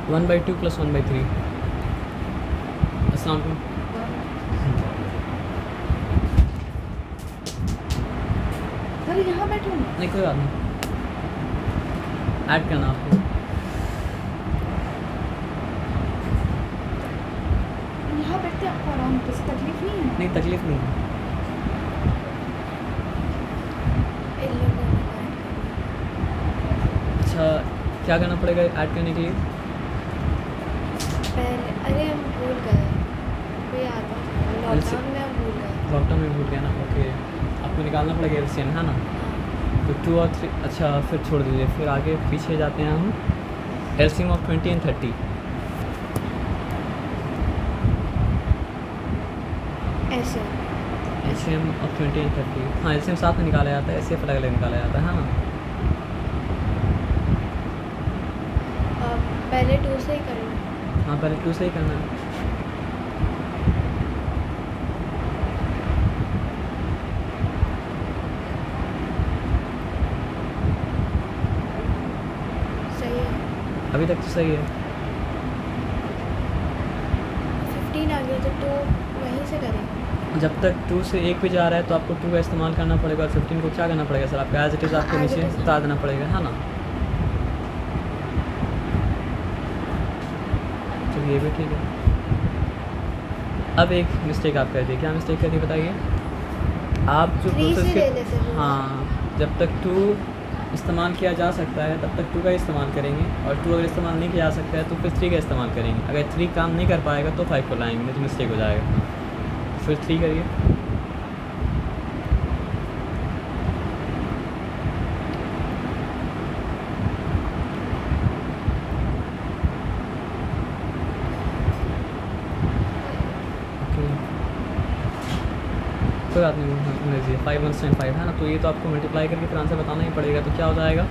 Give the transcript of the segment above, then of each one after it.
1/2 + 1/3। अस्सलाम वालेकुम। सर यहाँ बैठो ना। नहीं कोई बात नहीं, ऐड करना आपको। यहाँ बैठते आपको आराम से तकलीफ नहीं है। नहीं तकलीफ़ नहीं है। अच्छा क्या करना पड़ेगा ऐड करने के लिए? पहले अरे हम भूल गए, कोई आता लॉकडाउन में हम भूल गए। लॉकडाउन में भूल गया ना, ओके। आपको निकालना पड़ेगा एलसीएम, है ना? तो 2 और 3, अच्छा फिर छोड़ दीजिए, फिर आगे पीछे जाते हैं हम। LCM of 20 and 30। ऐसे एलसीएम ऑफ 20 and 30। हाँ एलसीएम साथ में निकाला जाता है, एलसीएम अलग अलग निकाला जाता है ना। पहले 2 से ही करना। हाँ पहले 2 से ही करना है। सही है, अभी तक तो सही है। 15 आ गया तो 2 वहीं से करेंगे। जब तक 2 से 1 पे जा रहा है तो आपको 2 का इस्तेमाल करना पड़ेगा, और 15 को क्या करना पड़ेगा सर? आपको एज इट इज़ आपको as it नीचे is। उतार देना पड़ेगा, है ना? चलिए ये भी ठीक है। अब एक मिस्टेक आप कर दिए, क्या मिस्टेक कर दी बताइए? आप जो 3 प्रोसेस से के ले लेते हैं। हाँ, जब तक 2 इस्तेमाल किया जा सकता है तब तक 2 का इस्तेमाल करेंगे, और 2 अगर इस्तेमाल नहीं किया जा सकता है तो फिर 3 का इस्तेमाल करेंगे। अगर 3 काम नहीं कर पाएगा तो 5 को लाएंगे, नहीं तो मिस्टेक हो जाएगा। फिर 3 करिए। ओके कोई बात नहीं, होने दीजिए। 5 1 टाइम 5 है ना, तो ये तो आपको मल्टीप्लाई करके फिर आंसर बताना ही पड़ेगा। तो क्या हो जाएगा?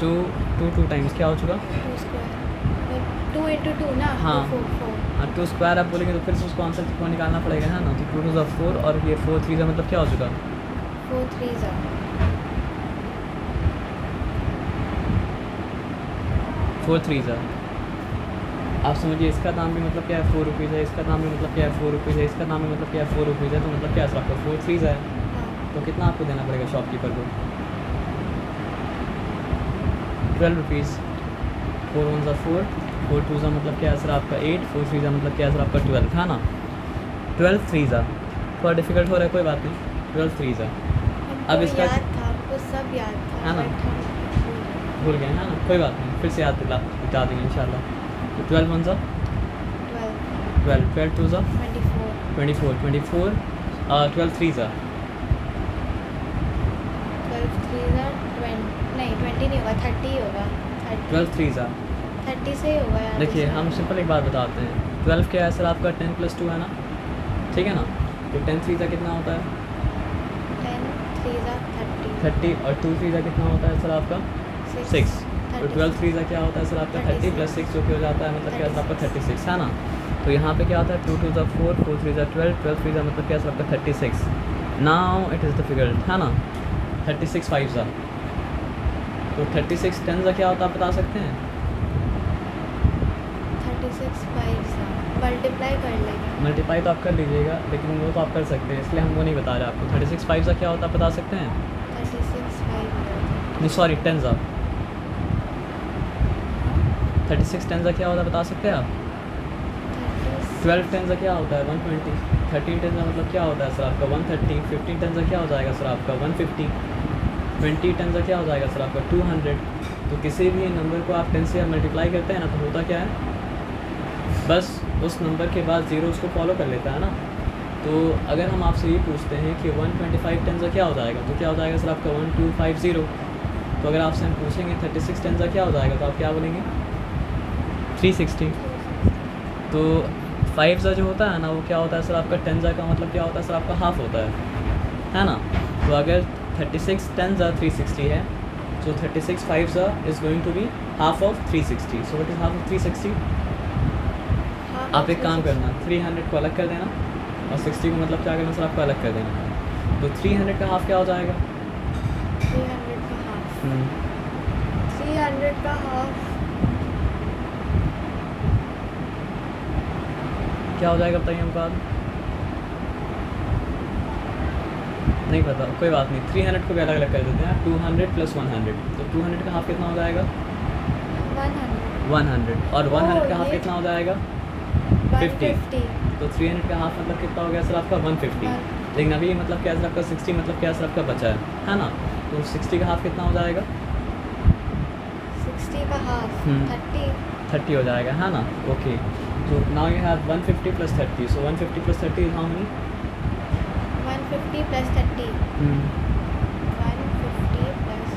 2 2 टाइम्स क्या हो चुका? 2 स्क्वायर 2 into 2 ना। हाँ। 4 हाँ 2 स्क्वायर आप बोलेंगे तो फिर से उसको आंसर को निकालना पड़ेगा, है ना? तो 2 2 4 और ये 4 3 मतलब क्या हो चुका? 4 3 4 3 आप समझिए, इसका दाम भी मतलब क्या है? 4 रुपीज़ है। इसका दाम भी मतलब क्या है? 4 रुपीज़ है। इसका दाम भी मतलब क्या है? 4 रुपीज़ है। तो मतलब क्या है सर आपका? 4 3 है। हाँ। तो कितना आपको देना पड़ेगा शॉपकीपर को? 12 रुपीज़। 4 1 4, 4 2 मतलब क्या है सर आपका? 8, 4 3 मतलब क्या है सर आपका? 12, है ना? 12 3 थोड़ा डिफिकल्ट हो रहा है, कोई बात नहीं। 12 3 अब हमको इसका याद था, हमको सब याद था। है ना? but हम भूल गए। भूल गए, है ना? कोई बात नहीं, फिर से याद बता देंगे इंशाल्लाह। तो 12 1 12 12, 12 2 24 24, 24 12 3 12 3 20 नहीं 20 नहीं होगा, 30 होगा। 12 3 30 से ही होगा यार। देखिए हम सिंपल एक बात बताते हैं। 12 क्या है सर आपका? 10 + 2 है ना, ठीक है ना? तो 10 3 कितना होता है? 10 3 30 30, और 2 3 कितना होता है सर आपका? 6। तो 12 3 क्या होता है सर आपका? 30 + 6 जो कि हो जाता है मतलब क्या सर आपका? 36, है ना? तो यहाँ पे क्या होता है? 2 2 4, 4 3 12, 12 3 मतलब क्या सर आपका? 36। नाउ इट इज़ डिफिकल्ट, है ना? 36 5 तो 36 10 क्या होता है आप बता सकते हैं? 36 5 मल्टीप्लाई कर लेंगे। मल्टीप्लाई तो आप कर लीजिएगा, लेकिन वो तो आप कर सकते हैं, इसलिए हम वो नहीं बता रहे आपको। 36 5 क्या होता है आप बता सकते हैं? 36 5 नहीं सॉरी 10 36 10 क्या होता है बता सकते हैं आप? 12 10 क्या होता है? 120। 13 10 मतलब क्या होता है सर आपका? 130। 15 10 क्या हो जाएगा सर आपका? 150। 20 10 क्या हो जाएगा सर आपका? 200। तो किसी भी नंबर को आप 10 से मल्टीप्लाई करते हैं ना, तो होता क्या है? बस उस नंबर के बाद ज़ीरो उसको फॉलो कर लेता है ना। तो अगर हम आपसे ये पूछते हैं कि 125 10 क्या हो जाएगा, तो क्या हो जाएगा सर आपका? 1250। तो अगर आपसे हम पूछेंगे 36 10 क्या हो जाएगा, तो आप क्या बोलेंगे? 360। तो 5 जो होता है ना, वो क्या होता है सर आपका? 10 का मतलब क्या होता है सर आपका? हाफ होता है ना? तो अगर 36 10 360 है, so 36 5 is going to be half of 360. So what is half of 360? आप एक काम करना, 300 को अलग कर देना और 60 को मतलब क्या करना सर आपको? अलग कर देना। तो 300 का हाफ क्या हो जाएगा? 300 का हाफ 300 का हाफ क्या हो जाएगा बताइए हमको आप? नहीं पता, कोई बात नहीं, 300 को भी अलग अलग कर देते हैं। 200 + 100, तो 200 का हाफ कितना हो जाएगा? 100, और 100 का हाफ ये- कितना हो जाएगा? 50। 150 तो 300 का हाफ मतलब कितना हो गया सर आपका? 150। लेकिन अभी मतलब क्या सर आपका 60 मतलब क्या सर आपका बचा है ना? तो 60 का हाफ कितना हो जाएगा? 60 का हाफ हम्म। 30 30 हो जाएगा, है ना? ओके, तो now you have 150 + 30, so 150 + 30 is how many? 150 + 30 150 +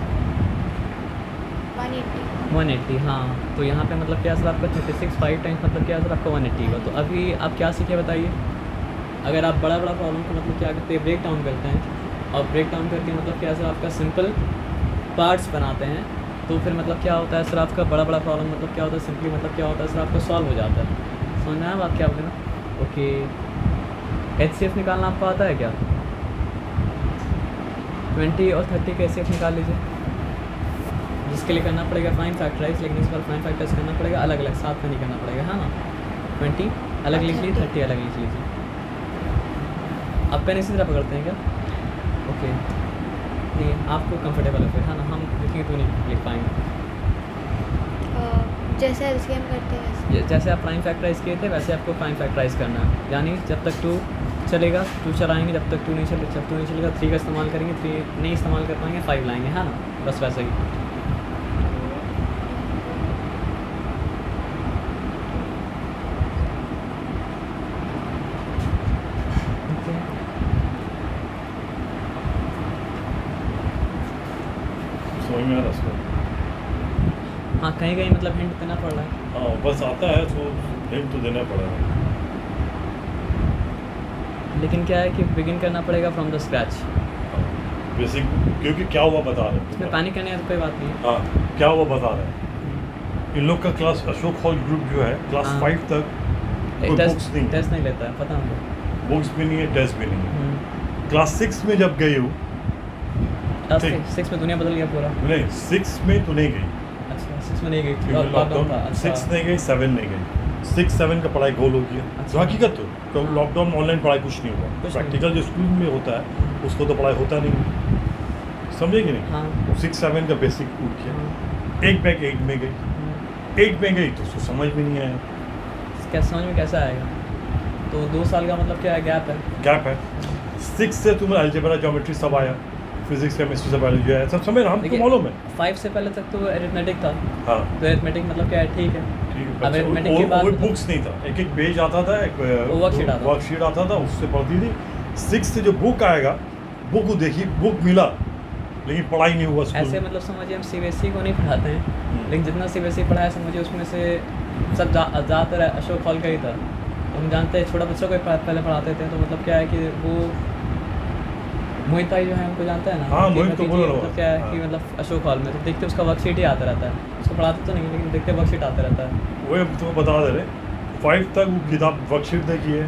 180 180, हाँ। तो यहाँ पे मतलब क्या सर आपका 36 5 टाइम्स मतलब क्या सर आपका 180 होगा। तो अभी आप क्या सीखे बताइए? अगर आप बड़ा बड़ा प्रॉब्लम को मतलब क्या करते हैं, ब्रेक डाउन करते हैं, और ब्रेक डाउन करके मतलब क्या सर आपका सिंपल पार्ट्स बनाते हैं, तो फिर मतलब क्या होता है सर आपका बड़ा बड़ा प्रॉब्लम मतलब क्या होता है, सिंपली मतलब क्या होता है सर आपका सॉल्व हो जाता है। समझ में आया बात क्या बोले ना? ओके, HCF निकालना आपको आता है क्या? 20 और 30 का HCF निकाल लीजिए, जिसके लिए करना पड़ेगा फाइन फैक्टराइज, लेकिन इस बार फाइन फैक्टराइज करना पड़ेगा अलग अलग, साथ में नहीं करना पड़ेगा, है ना? 20 अलग लिख लीजिए, 30 अलग लिख लीजिए। आप पेन इसी तरह पकड़ते हैं क्या? ओके, नहीं आपको कंफर्टेबल है फिर, है ना? हम लिखेंगे तो नहीं लिख पाएंगे। जैसे एलसीएम करते हैं वैसे। जैसे आप प्राइम फैक्टराइज किए थे वैसे आपको प्राइम फैक्टराइज करना है, यानी जब तक 2 चलेगा 2 चलाएंगे, जब तक 2 नहीं चले, जब 2 नहीं चलेगा 3 का इस्तेमाल करेंगे, 3 नहीं इस्तेमाल कर पाएंगे 5 लाएंगे, है ना? बस वैसे ही। समझ में आ रहा है उसको? हाँ, कहीं कहीं मतलब हिंट देना पड़ रहा है। हाँ बस आता है तो हिंट तो देना पड़ेगा। लेकिन क्या है कि बिगिन करना पड़ेगा फ्रॉम द स्क्रैच। बेसिक, क्योंकि क्या हुआ बता रहे इसमें हैं। पैनिक करने का तो कोई बात नहीं है। हाँ क्या हुआ बता रहे हैं। इन लोग का क्लास अशोक हॉल ग्रुप जो है क्लास हाँ। 5 तक कोई बुक्स नहीं, टेस्ट नहीं लेता है, पता हमको। बुक्स भी नहीं है, टेस्ट भी नहीं है। क्लास 6 में जब गई हूँ, ठीक। 6 में दुनिया बदल गया पूरा। नहीं 6 में तो नहीं गई, अच्छा, 6 में नहीं गई थी, क्योंकि लॉकडाउन था। लॉकडाउन। अच्छा 6 नहीं गई, 7 नहीं गई। 6 7 का पढ़ाई गोल हो गया। अच्छा। तो हकीकत तो हाँ। लॉकडाउन में ऑनलाइन पढ़ाई कुछ नहीं हुआ। कुछ नहीं। प्रैक्टिकल जो स्कूल में होता है उसको तो पढ़ाई होता नहीं, समझे कि नहीं? हाँ 6 7 का बेसिक उठ गया। हाँ। एक बैग 8 में गई, 8 में गई तो उसको समझ में नहीं आया, क्या समझ में कैसे आएगा? तो 2 साल का मतलब क्या है, गैप है। गैप है। 6 से तुम्हें अलजेब्रा ज्योमेट्री सब आया, फिजिक्स केमिस्ट्री सब बायोलॉजी आया, सब समझ, हमको देखिए, मालूम है। 5 से पहले तक तो अरिथमेटिक था, हाँ तो अरिथमेटिक मतलब क्या है, ठीक है। ठीक है, अब बच्चे- arithmetic के बाद वो मतलब- बुक्स नहीं था, एक एक पेज आता था, एक worksheet आता था। वर्कशीट आता था, उससे पढ़ती थी। 6 से जो बुक आएगा, बुक देखी, बुक मिला लेकिन पढ़ाई नहीं हुआ स्कूल ऐसे में। मतलब समझिए हम CBSE को नहीं पढ़ाते हैं, लेकिन जितना CBSE पढ़ा है समझिए उसमें से सब ज़्यादातर अशोक हॉल का ही था। हम जानते हैं छोटा बच्चों को पहले पढ़ाते थे, तो मतलब क्या है कि वो मोहित भाई जो है हमको जानते हैं ना। हाँ, कि मोहित को भतीजी, बोल रहा हूँ। मतलब क्या है कि हाँ। मतलब अशोक हॉल में तो देखते उसका वर्कशीट ही आता रहता है, उसको पढ़ाते तो नहीं लेकिन देखते वर्कशीट आता रहता है। वो हम तुमको बता दे रहे, 5 तक वो किताब वर्कशीट देखी है।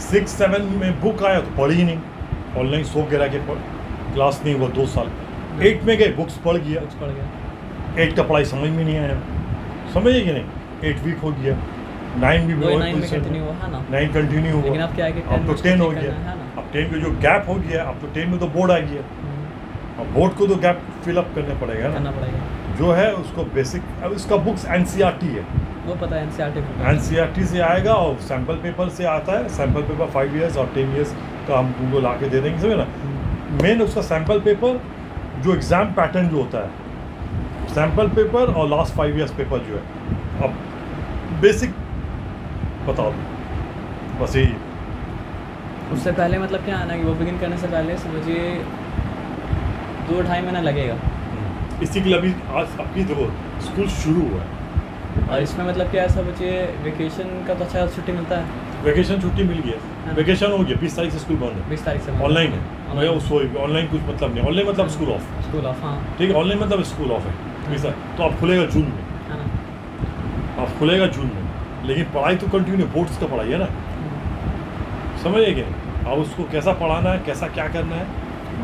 6 7 में बुक आया तो पढ़ी ही नहीं, ऑनलाइन सो गिरा के क्लास नहीं हुआ 2 साल। 8 में गए, बुक्स पढ़ गया, कुछ पढ़ गया। 8 का पढ़ाई समझ में नहीं आया, समझे कि नहीं? 8 वीक हो गया, 9 भी वही बहुत 9 में position कंटिन्यू हुआ है ना। 9 कंटिन्यू हुआ। लेकिन अब क्या है कि 10 अब तो में 10 हो करना गया, है ना। अब 10 में जो गैप हो गया, अब तो 10 में तो बोर्ड आ गया, अब बोर्ड को तो गैप फिलअप करना पड़ेगा ना, करना पड़ेगा। जो है उसको बेसिक। अब इसका बुक्स NCERT है, वो पता है NCERT NCERT से आएगा और सैम्पल पेपर से आता है। सैम्पल पेपर 5 इयर्स और 10 इयर्स का हम उनको ला के दे देंगे, समझे ना? मेन उसका सैम्पल पेपर जो एग्ज़ाम पैटर्न जो होता है, सैम्पल पेपर और लास्ट 5 इयर्स पेपर जो है, अब बेसिक बता दो, बस यही। उससे पहले मतलब क्या है ना कि वो बिगिन करने से पहले समझिए 2-2.5 महीना लगेगा। इसी के लिए अभी आज आपकी देखो स्कूल शुरू हुआ है, और इसमें मतलब क्या है समझिए वेकेशन का तो अच्छा छुट्टी मिलता है। वेकेशन छुट्टी मिल गया, हाँ। वेकेशन हो गया, 20 तारीख से स्कूल बंद है, 20 तारीख से ऑनलाइन है। Online। मैं उसको ऑनलाइन कुछ मतलब नहीं, ऑनलाइन मतलब स्कूल ऑफ, स्कूल ऑफ, हाँ ठीक है, ऑनलाइन मतलब स्कूल ऑफ है 20 तारीख। तो अब खुलेगा जून में, है ना। अब खुलेगा जून में, लेकिन पढ़ाई तो कंटिन्यू, बोर्ड्स का पढ़ाई है ना, समझिए कि नहीं? अब उसको कैसा पढ़ाना है, कैसा क्या करना है,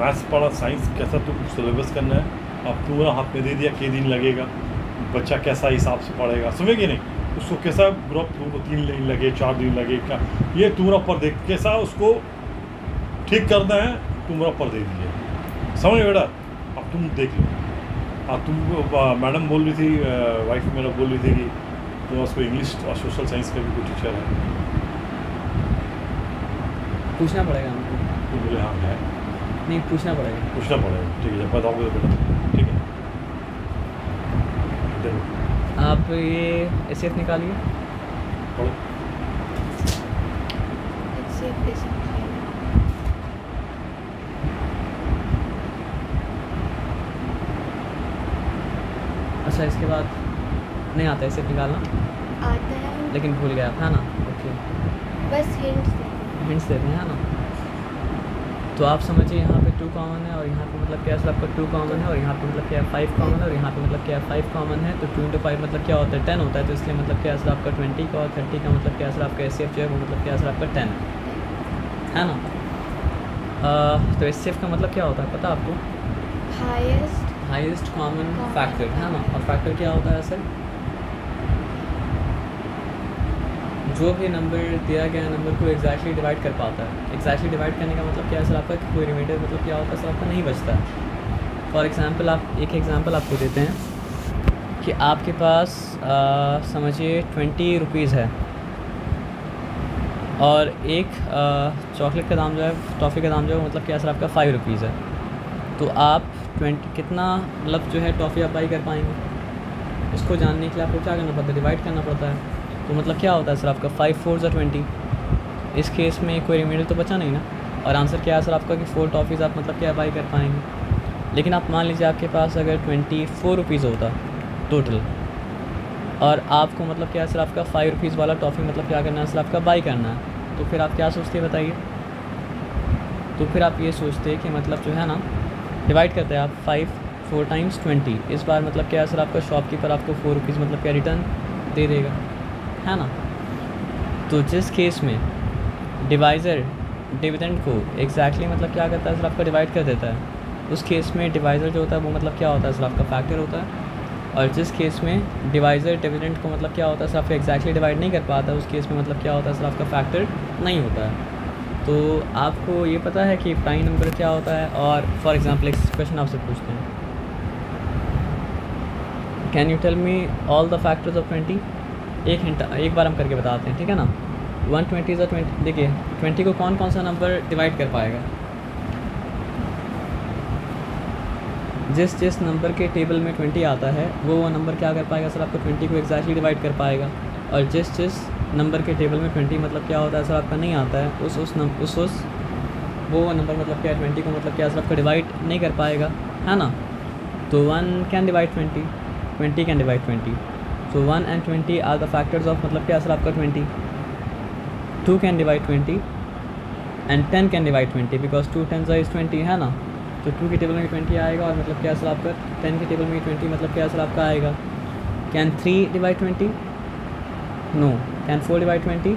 मैथ्स पढ़ा, साइंस कैसा तुम सिलेबस करना है, अब पूरा हाथ में दे दिया, के दिन लगेगा, बच्चा कैसा हिसाब से पढ़ेगा, समझे कि नहीं? उसको कैसा ग्रुप तुमको 3 दिन लगे 4 दिन लगे क्या, ये तुम्हारा पर देख कैसा उसको ठीक करना है, तुम्हारा पर दे दीजिए, समझ बेटा। अब तुम देख लो। अब तुम मैडम बोल रही थी, वाइफ मेरा बोल रही थी कि तो उसको इंग्लिश और सोशल साइंस का भी कोई टीचर है, पूछना पड़ेगा हमको। तो बोले हाँ है, नहीं, पूछना पड़ेगा। पूछना पड़ेगा, ठीक है, जब बताओगे तो बेटा, ठीक है। देखो आप ये एसएफ निकालिए। पढ़ो। HCF के साथ अच्छा, इसके बाद नहीं आता एसएफ निकालना, आता है, लेकिन भूल गया था ना। ओके, बस हिंट हिंट्स देते हैं ना। तो आप समझिए यहाँ पे 2 कॉमन है, और यहाँ पे मतलब क्या है सर आपका 2 कॉमन है, और यहाँ पे मतलब क्या है 5 कॉमन है, और यहाँ पे मतलब क्या है 5 कॉमन है। तो 2 × 5 मतलब क्या होता है 10 होता है। तो इसलिए मतलब क्या है सर आपका 20 का, और 30 का मतलब क्या है सर आपका एसएफ जो है वो मतलब क्या है सर आपका 10 है ना। तो एसएफ का मतलब क्या होता है पता आपको? हाईएस्ट कॉमन फैक्टर है ना। और फैक्टर क्या होता है सर? जो भी नंबर दिया गया नंबर को एग्जैक्टली डिवाइड कर पाता है। एग्जैक्टली डिवाइड करने का मतलब क्या है सर आपका, कि कोई रिमाइंडर मतलब क्या होता है सर आपका नहीं बचता है। फॉर एग्जांपल आप एक एग्जांपल आपको देते हैं कि आपके पास समझिए 20 रुपीज़ है, और एक चॉकलेट का दाम जो है, टॉफ़ी का दाम जो है मतलब क्या सर आपका 5 रुपीज़ है। तो आप 20 कितना मतलब जो है टॉफ़ी आप बाई कर पाएंगे, उसको जानने के लिए आपको क्या करना पड़ता है? डिवाइड करना पड़ता है। तो मतलब क्या होता है सर आपका 5 4 ज़ा 20। इस केस में कोई रिमाइंडर तो बचा नहीं ना, और आंसर क्या है सर आपका कि 4 टॉफ़ीज़ आप मतलब क्या बाई कर पाएंगे। लेकिन आप मान लीजिए आपके पास अगर 24 रुपीज़ होता टोटल, और आपको मतलब क्या है सर आपका 5 रुपीज़ वाला टॉफ़ी मतलब क्या करना है सर आपका बाई करना है, तो फिर आप क्या सोचते हैं बताइए? तो फिर आप ये सोचते हैं कि मतलब जो है ना, डिवाइड करते हैं आप 5 4 टाइम्स 20। इस बार मतलब क्या है सर आपका शॉपकीपर आपको 4 रुपीज़ मतलब क्या रिटर्न दे देगा, है ना। तो जिस केस में डिवाइज़र डिविडेंड को एग्जैक्टली मतलब क्या करता है सर आपका डिवाइड कर देता है, उस केस में डिवाइज़र जो होता है वो मतलब क्या होता है सर आपका फैक्टर होता है। और जिस केस में डिवाइज़र डिविडेंड को मतलब क्या होता है सर आपका एग्जैक्टली डिवाइड नहीं कर पाता, उस केस में मतलब क्या होता है सर आपका फैक्टर नहीं होता है। तो आपको ये पता है कि प्राइम नंबर क्या होता है। और फॉर एग्जांपल एक क्वेश्चन आपसे पूछते हैं, can you tell me all the factors of 20? एक हिंट एक बार हम करके बताते हैं, ठीक है ना। 120 ज़ा 20, देखिए 20 को कौन कौन सा नंबर डिवाइड कर पाएगा? जिस नंबर के टेबल में 20 आता है वो नंबर क्या कर पाएगा सर आपको 20 को एग्जैक्टली डिवाइड कर पाएगा। और जिस नंबर के टेबल में 20 मतलब क्या होता है सर आपका नहीं आता है, वो नंबर मतलब क्या 20 को मतलब क्या सर आपका डिवाइड नहीं कर पाएगा, है ना। तो 1 can divide 20, 20 can divide 20। So 1 and 20 are the factors of मतलब क्या सर आपका 20। 2 can divide 20 and 10 can divide 20 because 2 10 is 20, है ना। तो 2 के टेबल में 20 आएगा, और मतलब क्या सर आपका 10 के टेबल में 20 मतलब क्या सर आपका आएगा। Can 3 divide 20? No. Can 4 divide 20?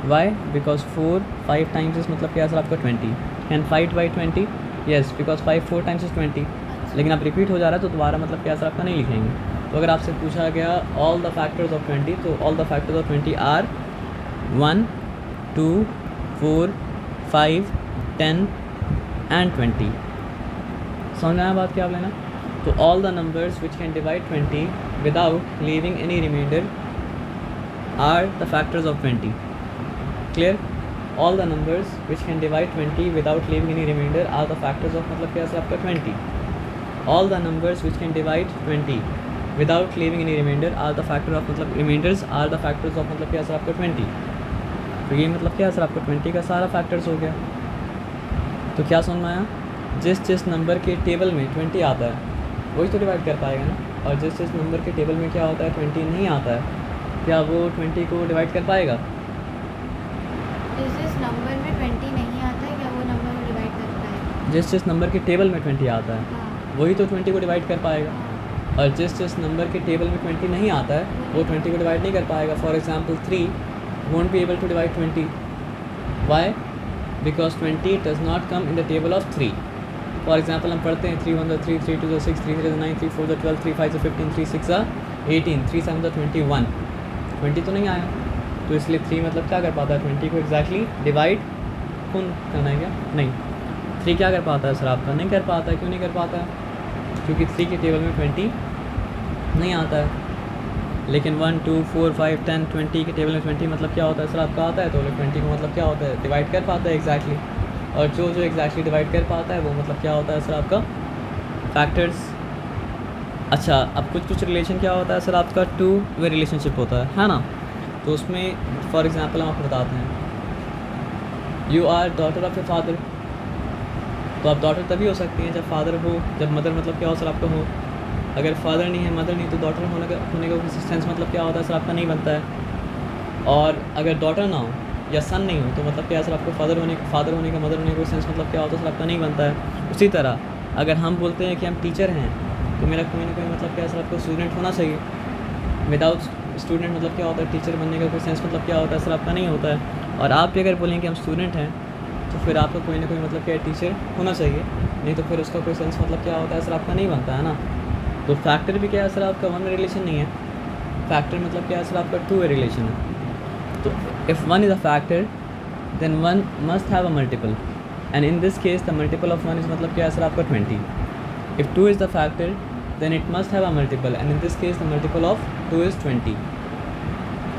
Why? Because 4 5 times is मतलब क्या सर आपका 20। Can 5 divide 20? Yes, because 5 4 times is 20। लेकिन अब रिपीट हो जा रहा है तो दोबारा मतलब क्या सर आपका नहीं लिखेंगे। तो अगर आपसे पूछा गया ऑल द फैक्टर्स ऑफ 20, तो all the factors of 20 are 1 2 4 5 10 and 20। समझ में आया बात क्या आप लेना। तो all the numbers which can divide 20 without leaving any reminder are the factors of 20। Clear? All the numbers which can divide 20 without leaving any reminder are the factors of मतलब क्या सर आपका 20। All the numbers which can divide 20 without leaving any reminder are the factor of मतलब reminders are the factors of मतलब क्या sir आपका 20। तो ये मतलब क्या सर आपका 20 का सारा फैक्टर्स हो गया। तो क्या समझ में आया? जिस नंबर के टेबल में 20 आता है वही तो डिवाइड कर पाएगा ना। और जिस नंबर के टेबल में क्या होता है 20 नहीं आता है, क्या वो 20 को डिवाइड कर पाएगा? जिस नंबर में 20 नहीं आता है क्या वो नंबर को डिवाइड कर पाएगा? जिस नंबर के टेबल में 20 आता है हाँ। वही तो 20 को डिवाइड कर पाएगा। और जिस नंबर के टेबल में 20 नहीं आता है वो 20 को डिवाइड नहीं कर पाएगा। For example 3 won't be able to divide 20. Why? Because 20 does not come in the table of 3. For example हम पढ़ते हैं 3 1 3 3 2 6 3 3 9 3 4 12 3 5 15 3 6 18 3 7 21, 20 तो नहीं आया, तो इसलिए 3 मतलब क्या कर पाता है, 20 को एग्जैक्टली डिवाइड कौन करना है क्या, नहीं 3 क्या कर पाता है सर आपका, नहीं कर पाता है। क्यों नहीं कर पाता है, क्योंकि 3 के टेबल में 20 नहीं आता है। लेकिन 1 2 4 5 10 20 के टेबल में 20 मतलब क्या होता है सर आपका आता है, तो 20 को मतलब क्या होता है, डिवाइड कर पाता है एग्जैक्टली। और जो जो एग्जैक्टली डिवाइड कर पाता है वो मतलब क्या होता है सर आपका फैक्टर्स। अच्छा, अब कुछ रिलेशन क्या होता है सर आपका, 2 वे रिलेशनशिप होता है ना। तो उसमें फॉर एग्जांपल हम आपको बताते हैं, you are daughter of a father, तो आप डॉटर तभी हो सकती हैं जब फादर हो, जब मदर मतलब क्या हो सर आपका हो। अगर फादर नहीं है, मदर नहीं, तो डॉटर होने का सेंस मतलब क्या होता है सर आपका नहीं बनता है। और अगर डॉटर ना हो या सन नहीं हो तो मतलब क्या सर आपको फादर होने का मदर होने का सेंस मतलब क्या होता है सर आपका नहीं बनता है। उसी तरह अगर हम बोलते हैं कि हम टीचर हैं तो मेरा कोई ना कोई मतलब क्या सर आपको स्टूडेंट होना चाहिए। विदाउट स्टूडेंट मतलब क्या होता है, टीचर बनने का कोई सेंस मतलब क्या होता है सर आपका नहीं होता है। और आप भी अगर बोलेंगे कि हम स्टूडेंट हैं तो फिर आपका कोई ना कोई मतलब क्या टीचर होना चाहिए, नहीं तो फिर उसका कोई सेंस मतलब क्या होता है सर आपका नहीं बनता है ना। तो फैक्टर भी क्या है सर आपका 1 वे रिलेशन नहीं है, फैक्टर मतलब क्या है सर आपका 2 वे रिलेशन है। तो if 1 is a factor then 1 must have a multiple, and in this case the multiple of 1 is मतलब क्या है सर आपका 20। If 2 is the factor then it must have a multiple, and in this case the multiple of 2 is 20.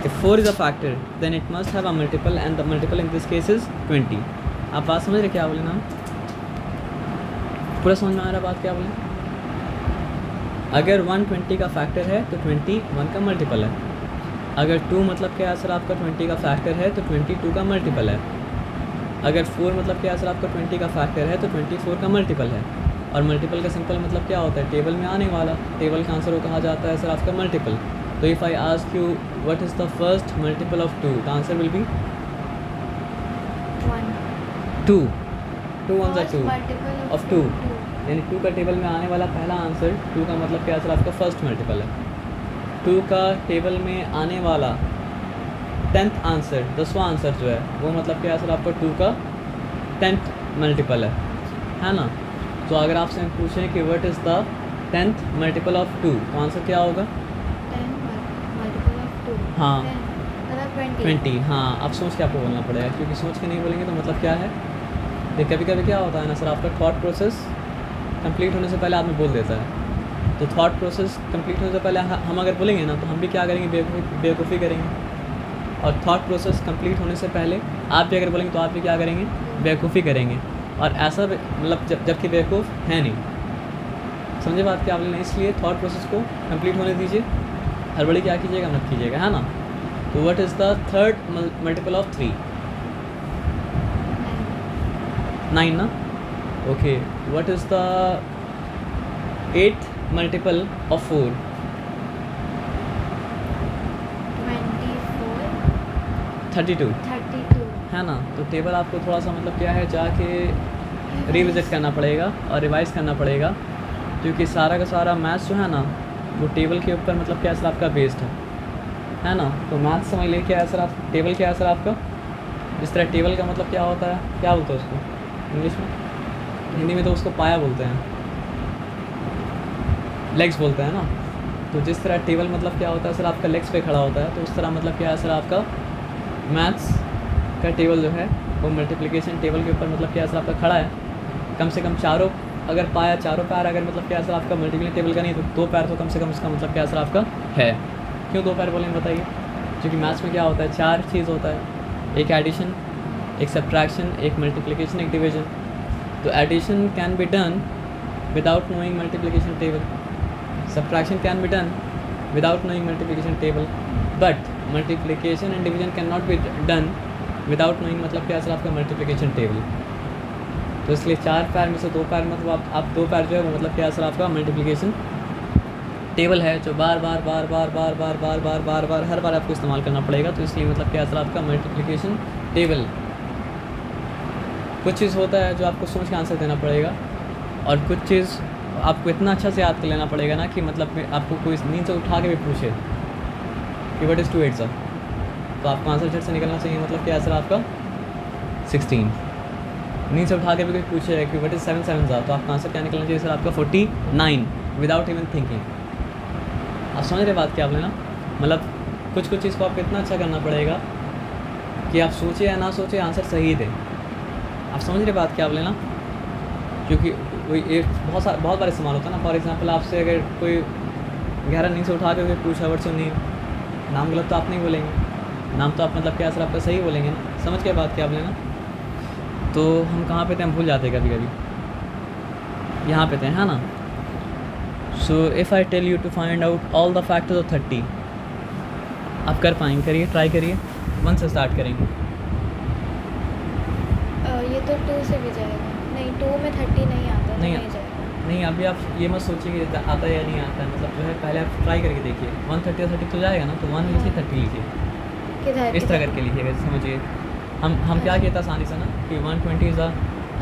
If 4 is a factor then it must have a multiple, and the multiple in this case is 20. आप बात समझ रहे क्या बोले ना, पूरा समझ में आ रहा बात क्या बोले। अगर 1 20 का फैक्टर है तो 20 1 का मल्टीपल है। अगर 2 मतलब क्या है सर आपका 20 का फैक्टर है तो 20 2 का मल्टीपल है। अगर 4 मतलब क्या है सर आपका 20 का फैक्टर है तो 24 का मल्टीपल है। और मल्टीपल का सिंपल मतलब क्या होता है, टेबल में आने वाला, टेबल का आंसर वो कहा जाता है सर आपका मल्टीपल। तो if I ask you what is the first multiple of 2, the answer will be 2 1 ज़ा 2 ऑफ 2, यानी 2 का टेबल में आने वाला पहला आंसर 2 का मतलब क्या है सर आपका फर्स्ट मल्टीपल है। 2 का टेबल में आने वाला 10th आंसर, 10वां आंसर जो है वो मतलब क्या है सर आपका 2 का 10th मल्टीपल है ना। तो अगर आपसे पूछें कि what is the 10th multiple of 2, तो आंसर क्या होगा 10 मल्टीपल ऑफ 2, हाँ 10 20। हाँ, अब सोच के आपको बोलना पड़ेगा, क्योंकि सोच के नहीं बोलेंगे तो मतलब क्या है, ये कभी कभी क्या होता है ना सर आपका थॉट प्रोसेस कंप्लीट होने से पहले आदमी बोल देता है। तो थॉट प्रोसेस कंप्लीट होने से पहले हम अगर बोलेंगे ना तो हम भी क्या करेंगे, बेवकूफ़ी करेंगे। और थॉट प्रोसेस कंप्लीट होने से पहले आप भी अगर बोलेंगे तो आप भी क्या करेंगे, बेवकूफ़ी करेंगे। और ऐसा मतलब जबकि बेवकूफ़ है नहीं, समझे बात क्या आपने। इसलिए थॉट प्रोसेस को कंप्लीट होने दीजिए, हड़बड़ी क्या कीजिएगा मत कीजिएगा, है ना। तो what is the 3rd multiple of 3, 9 ना। Okay, what is the 8th multiple of 4, 32 है ना। तो टेबल आपको थोड़ा सा मतलब क्या है जाके रिविजिट करना पड़ेगा और रिवाइज़ करना पड़ेगा, क्योंकि सारा का सारा मैथ्स जो है ना वो टेबल के ऊपर मतलब क्या सर आपका बेस्ड है ना। तो मैथ्स समझ लिए क्या है सर आप, टेबल क्या है सर आपका, जिस तरह टेबल का मतलब क्या होता है, क्या बोलते हैं उसको इंग्लिश में, हिंदी में तो उसको पाया बोलते हैं, लेग्स बोलते हैं ना। तो जिस तरह टेबल मतलब क्या होता है सर आपका लेग्स पे खड़ा होता है, तो उस तरह मतलब क्या है सर आपका मैथ्स का टेबल जो है वो मल्टीप्लिकेशन टेबल के ऊपर मतलब क्या सर आपका खड़ा है। कम से कम चारों अगर पाया, चारों पैर अगर मतलब क्या सर आपका मल्टीप्लिकेशन टेबल का नहीं तो 2 पैर तो कम से कम उसका मतलब क्या सर आपका है। क्यों 2 पैर बोलेंगे बताइए, क्योंकि मैथ्स में क्या होता है 4 चीज़ होता है, एक एडिशन, एक सब्ट्रैक्शन, एक मल्टीप्लिकेशन, एक डिवीजन। तो addition can be done without knowing multiplication table, subtraction can be done without knowing multiplication table, but multiplication and division can not be done without knowing मतलब क्या सर आपका multiplication table. तो इसलिए 4 पैर में से 2 पैर मतलब आप 2 पैर जो है वो मतलब क्या सर आपका मल्टीप्लिकेशन टेबल है, जो बार बार हर बार आपको इस्तेमाल करना पड़ेगा। तो इसलिए मतलब क्या सर आपका मल्टीप्लिकेशन टेबल। कुछ चीज़ होता है जो आपको सोच के आंसर देना पड़ेगा, और कुछ चीज़ आपको इतना अच्छा से याद कर लेना पड़ेगा ना कि मतलब आपको कोई नींद से उठा के भी पूछे कि व्हाट इज़ 2 8 सर, तो आपको आंसर झट से निकलना चाहिए मतलब क्या सर आपका 16। नींद से उठा के भी कोई पूछे कि व्हाट इज़ 7 7 सर, तो आपका आंसर क्या निकलना चाहिए सर आपका 49 विदाउट इवन थिंकिंग। आप समझ रहे बात क्या आपने ना, मतलब कुछ कुछ चीज़ को आपको इतना अच्छा करना पड़ेगा कि आप सोचे या ना सोचे आंसर सही दें। आप समझ रहे बात क्या आप लेना, क्योंकि वही एक बहुत बार इस्तेमाल होता है ना। फॉर एग्जांपल आपसे अगर कोई गहरा नींद से उठा के पूछा वर्ड सुनिए, नाम गलत तो आप नहीं बोलेंगे, नाम तो आप मतलब क्या सर आपका सही बोलेंगे ना। समझ के बात क्या आप लेना। तो हम कहाँ पे थे, हम भूल जाते हैं कभी कभी, यहाँ पे थे है ना। So if I tell you to find out all the factors of 30, आप कर पाएंगे, करिए, ट्राई करिए। 1 से स्टार्ट करेंगे। ये तो 2 से भी जाएगा। नहीं 2 में 30 नहीं आता, तो नहीं नहीं जाएगा। नहीं, अभी आप ये मत सोचिए कि आता है या नहीं आता है, मतलब जो है पहले आप ट्राई करके देखिए। 130 और 30 तो जाएगा ना, तो 1 लिखिए 30 लिखिए, किधर इस तरह करके लिखिएगा। समझिए हम क्या किया था आसानी से ना कि 120 था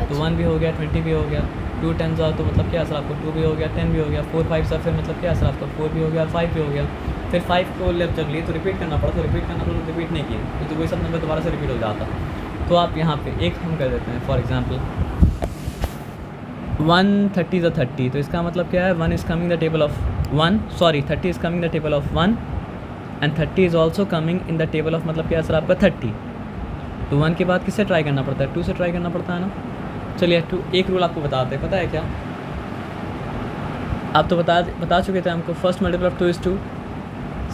तो 1 भी हो गया, 20 भी हो गया, 2 10 था तो मतलब क्या सर आपको 2 भी हो गया, 10 भी हो गया, 4 5 सा फिर मतलब क्या सर आपका 4 भी हो गया, 5 भी हो गया। फिर 5 को जब लिए तो रिपीट करना पड़ा, तो रिपीट करना पड़ा, तो रिपीट नहीं किए तो वही सब नंबर दोबारा से रिपीट हो जाता। तो आप यहाँ पे एक हम कर देते हैं, फॉर एग्जांपल 130 is 30, तो इसका मतलब क्या है, 1 is coming the table of 1, sorry 30 is coming the table of 1 and 30 is also coming in the table of मतलब क्या सर आपका 30। तो 1 के बाद किससे ट्राई करना पड़ता है, 2 से ट्राई करना पड़ता है ना। चलिए 2 एक रूल आपको बताते हैं, पता है क्या, आप तो बता चुके थे हमको। First multiple of 2 is 2,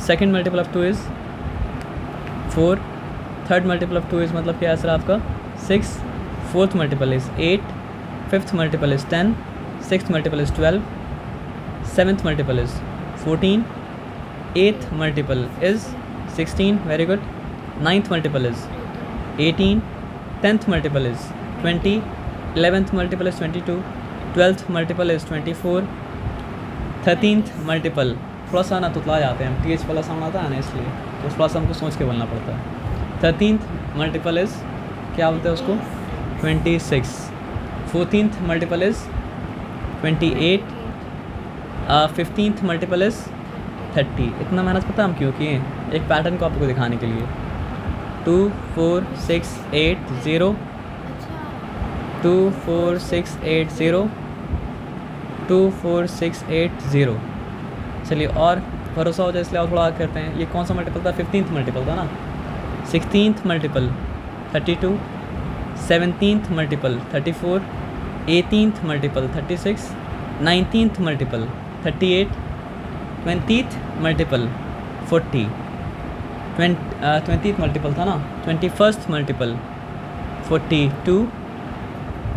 second multiple of 2 is 4, third multiple of 2 is मतलब क्या है सर आपका 6, fourth multiple is 8, fifth multiple is 10, sixth multiple is 12, seventh multiple is 14, eighth multiple is 16, very good, ninth multiple is 18, 10th multiple is 20, 11th multiple is 22, 12th multiple is 24, 13th multiple थोड़ा सा ना तुतला जाते हैं हम, TH वाला sound आता है ना, इसलिए तो थोड़ा सा हमको सोच के बोलना पड़ता है। 13th मल्टीपल इज़ क्या बोलते हैं उसको 26, 14th multiple is 28, 15th multiple is 30। इतना मेहनत पता हम क्यों किए, एक पैटर्न को आपको दिखाने के लिए। 2 4 6 8 0, 2 4 6 8 0, 2 4 6 8 0। चलिए और भरोसा हो जाए इसलिए और थोड़ा करते हैं। ये कौन सा मल्टीपल था, 15th मल्टीपल था ना। 16th multiple 32, 17th multiple 34, 18th multiple 36, 19th multiple 38, 20th multiple 40, 20th multiple था ना। 21st multiple 42,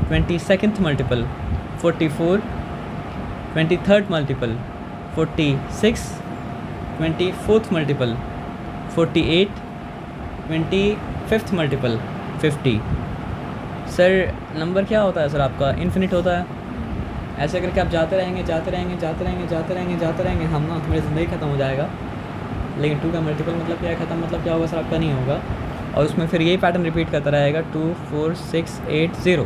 22nd multiple 44, 23rd multiple 46, 24th multiple 48, 25th multiple 50। Sir number क्या होता है सर आपका, इन्फिनिट होता है। ऐसे करके आप जाते रहेंगे जाते रहेंगे जाते रहेंगे जाते रहेंगे जाते रहेंगे, हम ना तुम्हारी ज़िंदगी ख़त्म हो जाएगा। लेकिन 2 का मल्टीपल मतलब क्या है, ख़त्म मतलब क्या होगा सर आपका, नहीं होगा। और उसमें फिर यही पैटर्न रिपीट करता रहेगा, 2 4 6 8 0,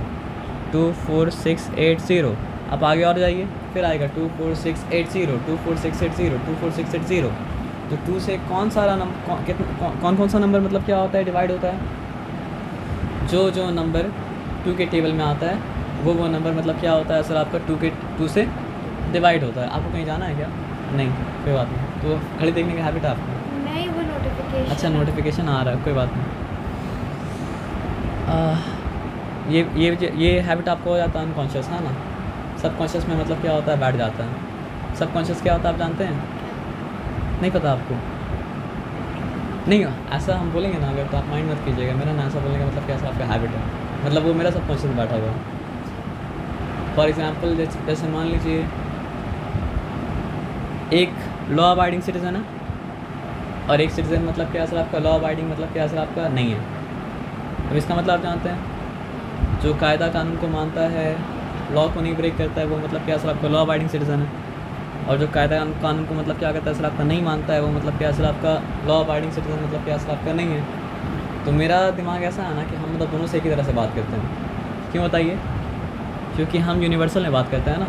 2 4 6 8 0। आप आगे और जाइए, फिर आएगा 2 4 6 8 0, 2 4 6 8 0, 2 4 6 8 0। तो 2 से कौन सारा नंबर कौन सा नंबर मतलब क्या होता है, डिवाइड होता है। जो नंबर 2 के टेबल में आता है वो नंबर मतलब क्या होता है सर आपका 2 से डिवाइड होता है। आपको कहीं जाना है क्या, नहीं कोई बात नहीं। तो घड़ी देखने का हैबिट है आपको, नहीं वो नोटिफिकेशन। अच्छा नोटिफिकेशन आ रहा है, कोई बात नहीं। ये हैबिट आपको हो जाता है अनकॉन्शियस, है ना। सबकॉन्शियस में मतलब क्या होता है, बैठ जाता है। सबकॉन्शियस क्या होता है आप जानते हैं, नहीं पता आपको, नहीं ऐसा हम बोलेंगे ना अगर, तो आप माइंड मत कीजिएगा मेरा ना, ऐसा बोलने का मतलब कैसा आपका हैबिट है, मतलब वो मेरा सबकॉन्शियस बैठा हुआ है। फॉर एग्ज़ाम्पल जैसे मान लीजिए एक लॉ अबाइडिंग सिटीज़न है और एक सिटीज़न मतलब क्या सर आपका लॉ अबाइडिंग मतलब क्या सर आपका नहीं है। अब इसका मतलब आप जानते हैं, जो कायदा कानून को मानता है, लॉ को नहीं ब्रेक करता है, वो मतलब क्या सर आपका लॉ अबाइडिंग सिटीज़न है। और जो कायदा कानून को मतलब क्या करता है सर आपका नहीं मानता है, वो मतलब क्या सर आपका लॉ अबाइडिंग सिटीज़न मतलब क्या सर आपका नहीं है। तो मेरा दिमाग ऐसा है ना कि हम मतलब दोनों से एक ही तरह से बात करते हैं। क्यों बताइए, क्योंकि हम यूनिवर्सल में बात करते हैं ना।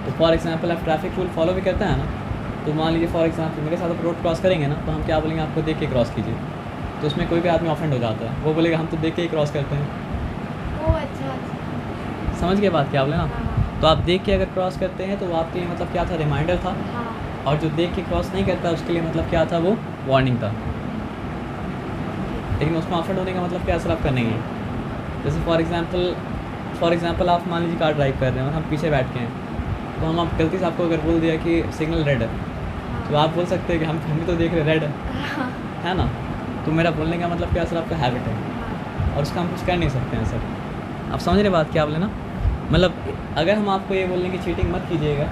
तो फॉर एग्जांपल आप ट्रैफिक रूल फॉलो भी करते हैं ना, तो मान लीजिए फॉर एग्जांपल मेरे साथ आप रोड क्रॉस करेंगे ना, तो हम क्या बोलेंगे, आपको देख के क्रॉस कीजिए। तो उसमें कोई भी आदमी ऑफेंड हो जाता है, वो बोलेगा हम तो देख के ही क्रॉस करते हैं। ओ अच्छा समझ गए बात क्या बोले ना। हाँ तो आप देख के अगर क्रॉस करते हैं तो वो आपके लिए मतलब क्या था, रिमाइंडर था। हाँ और जो देख के क्रॉस नहीं करता उसके लिए मतलब क्या था, वो वार्निंग था। लेकिन उसमें ऑफसेट होने का मतलब क्या सर आपका नहीं है। जैसे फॉर एग्जांपल आप मान लीजिए कार ड्राइव कर रहे हैं और हम पीछे बैठ के हैं, तो हम आप गलती से आपको अगर बोल दिया कि सिग्नल रेड है, तो आप बोल सकते हैं कि हम भी तो देख रहे रेड है ना। तो मेरा बोलने का मतलब क्या सर आपका हैबिट है और उसका हम कुछ कर नहीं सकते हैं सर। आप समझ रहे बात क्या बोले ना। मतलब अगर हम आपको ये बोल रहे हैं कि चीटिंग मत कीजिएगा,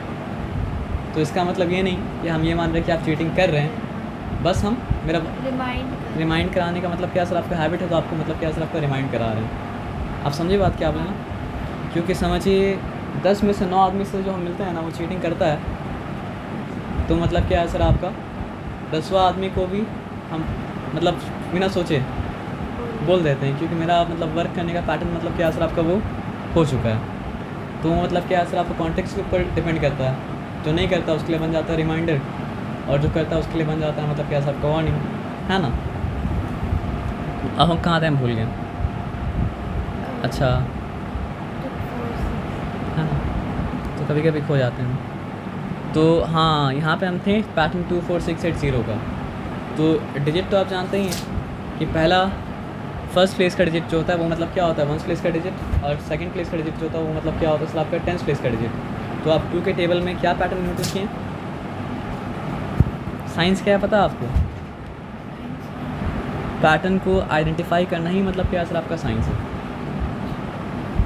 तो इसका मतलब ये नहीं कि हम ये मान रहे हैं कि आप चीटिंग कर रहे हैं। बस हम मेरा रिमाइंड कराने का मतलब क्या सर आपका हैबिट है, तो आपको मतलब क्या सर आपका रिमाइंड करा रहे हैं। आप समझिए बात क्या बोले ना। क्योंकि समझिए 10 में से 9 आदमी से जो हम मिलते हैं ना, वो चीटिंग करता है। तो मतलब क्या है सर आपका 10वां आदमी को भी हम मतलब बिना सोचे बोल देते हैं, क्योंकि मेरा मतलब वर्क करने का पैटर्न मतलब क्या सर आपका वो हो चुका है। तो मतलब क्या सर आपका कॉन्टेक्स्ट के ऊपर डिपेंड करता है। जो नहीं करता उसके लिए बन जाता है रिमाइंडर, और जो करता है उसके लिए बन जाता है मतलब क्या सर आपका वार्निंग, है ना। अब हम कहाँ थे, हम भूल गए। अच्छा, है ना, तो कभी कभी खो जाते हैं। तो हाँ, यहाँ पे हम थे पैटर्न 24680 का। तो डिजिट तो आप जानते ही हैं कि पहला फर्स्ट प्लेस का डिजिट जो होता है वो मतलब क्या होता है 1 प्लेस का डिजिट, और सेकंड प्लेस का डिजिट जो होता है वो मतलब क्या होता है सर आपका 10 प्लेस का डिजिट। तो आप 2 के टेबल में क्या पैटर्न नोटिस किए, साइंस क्या है पता आपको। पैटर्न को आइडेंटिफाई करना ही मतलब क्या सर आपका साइंस है।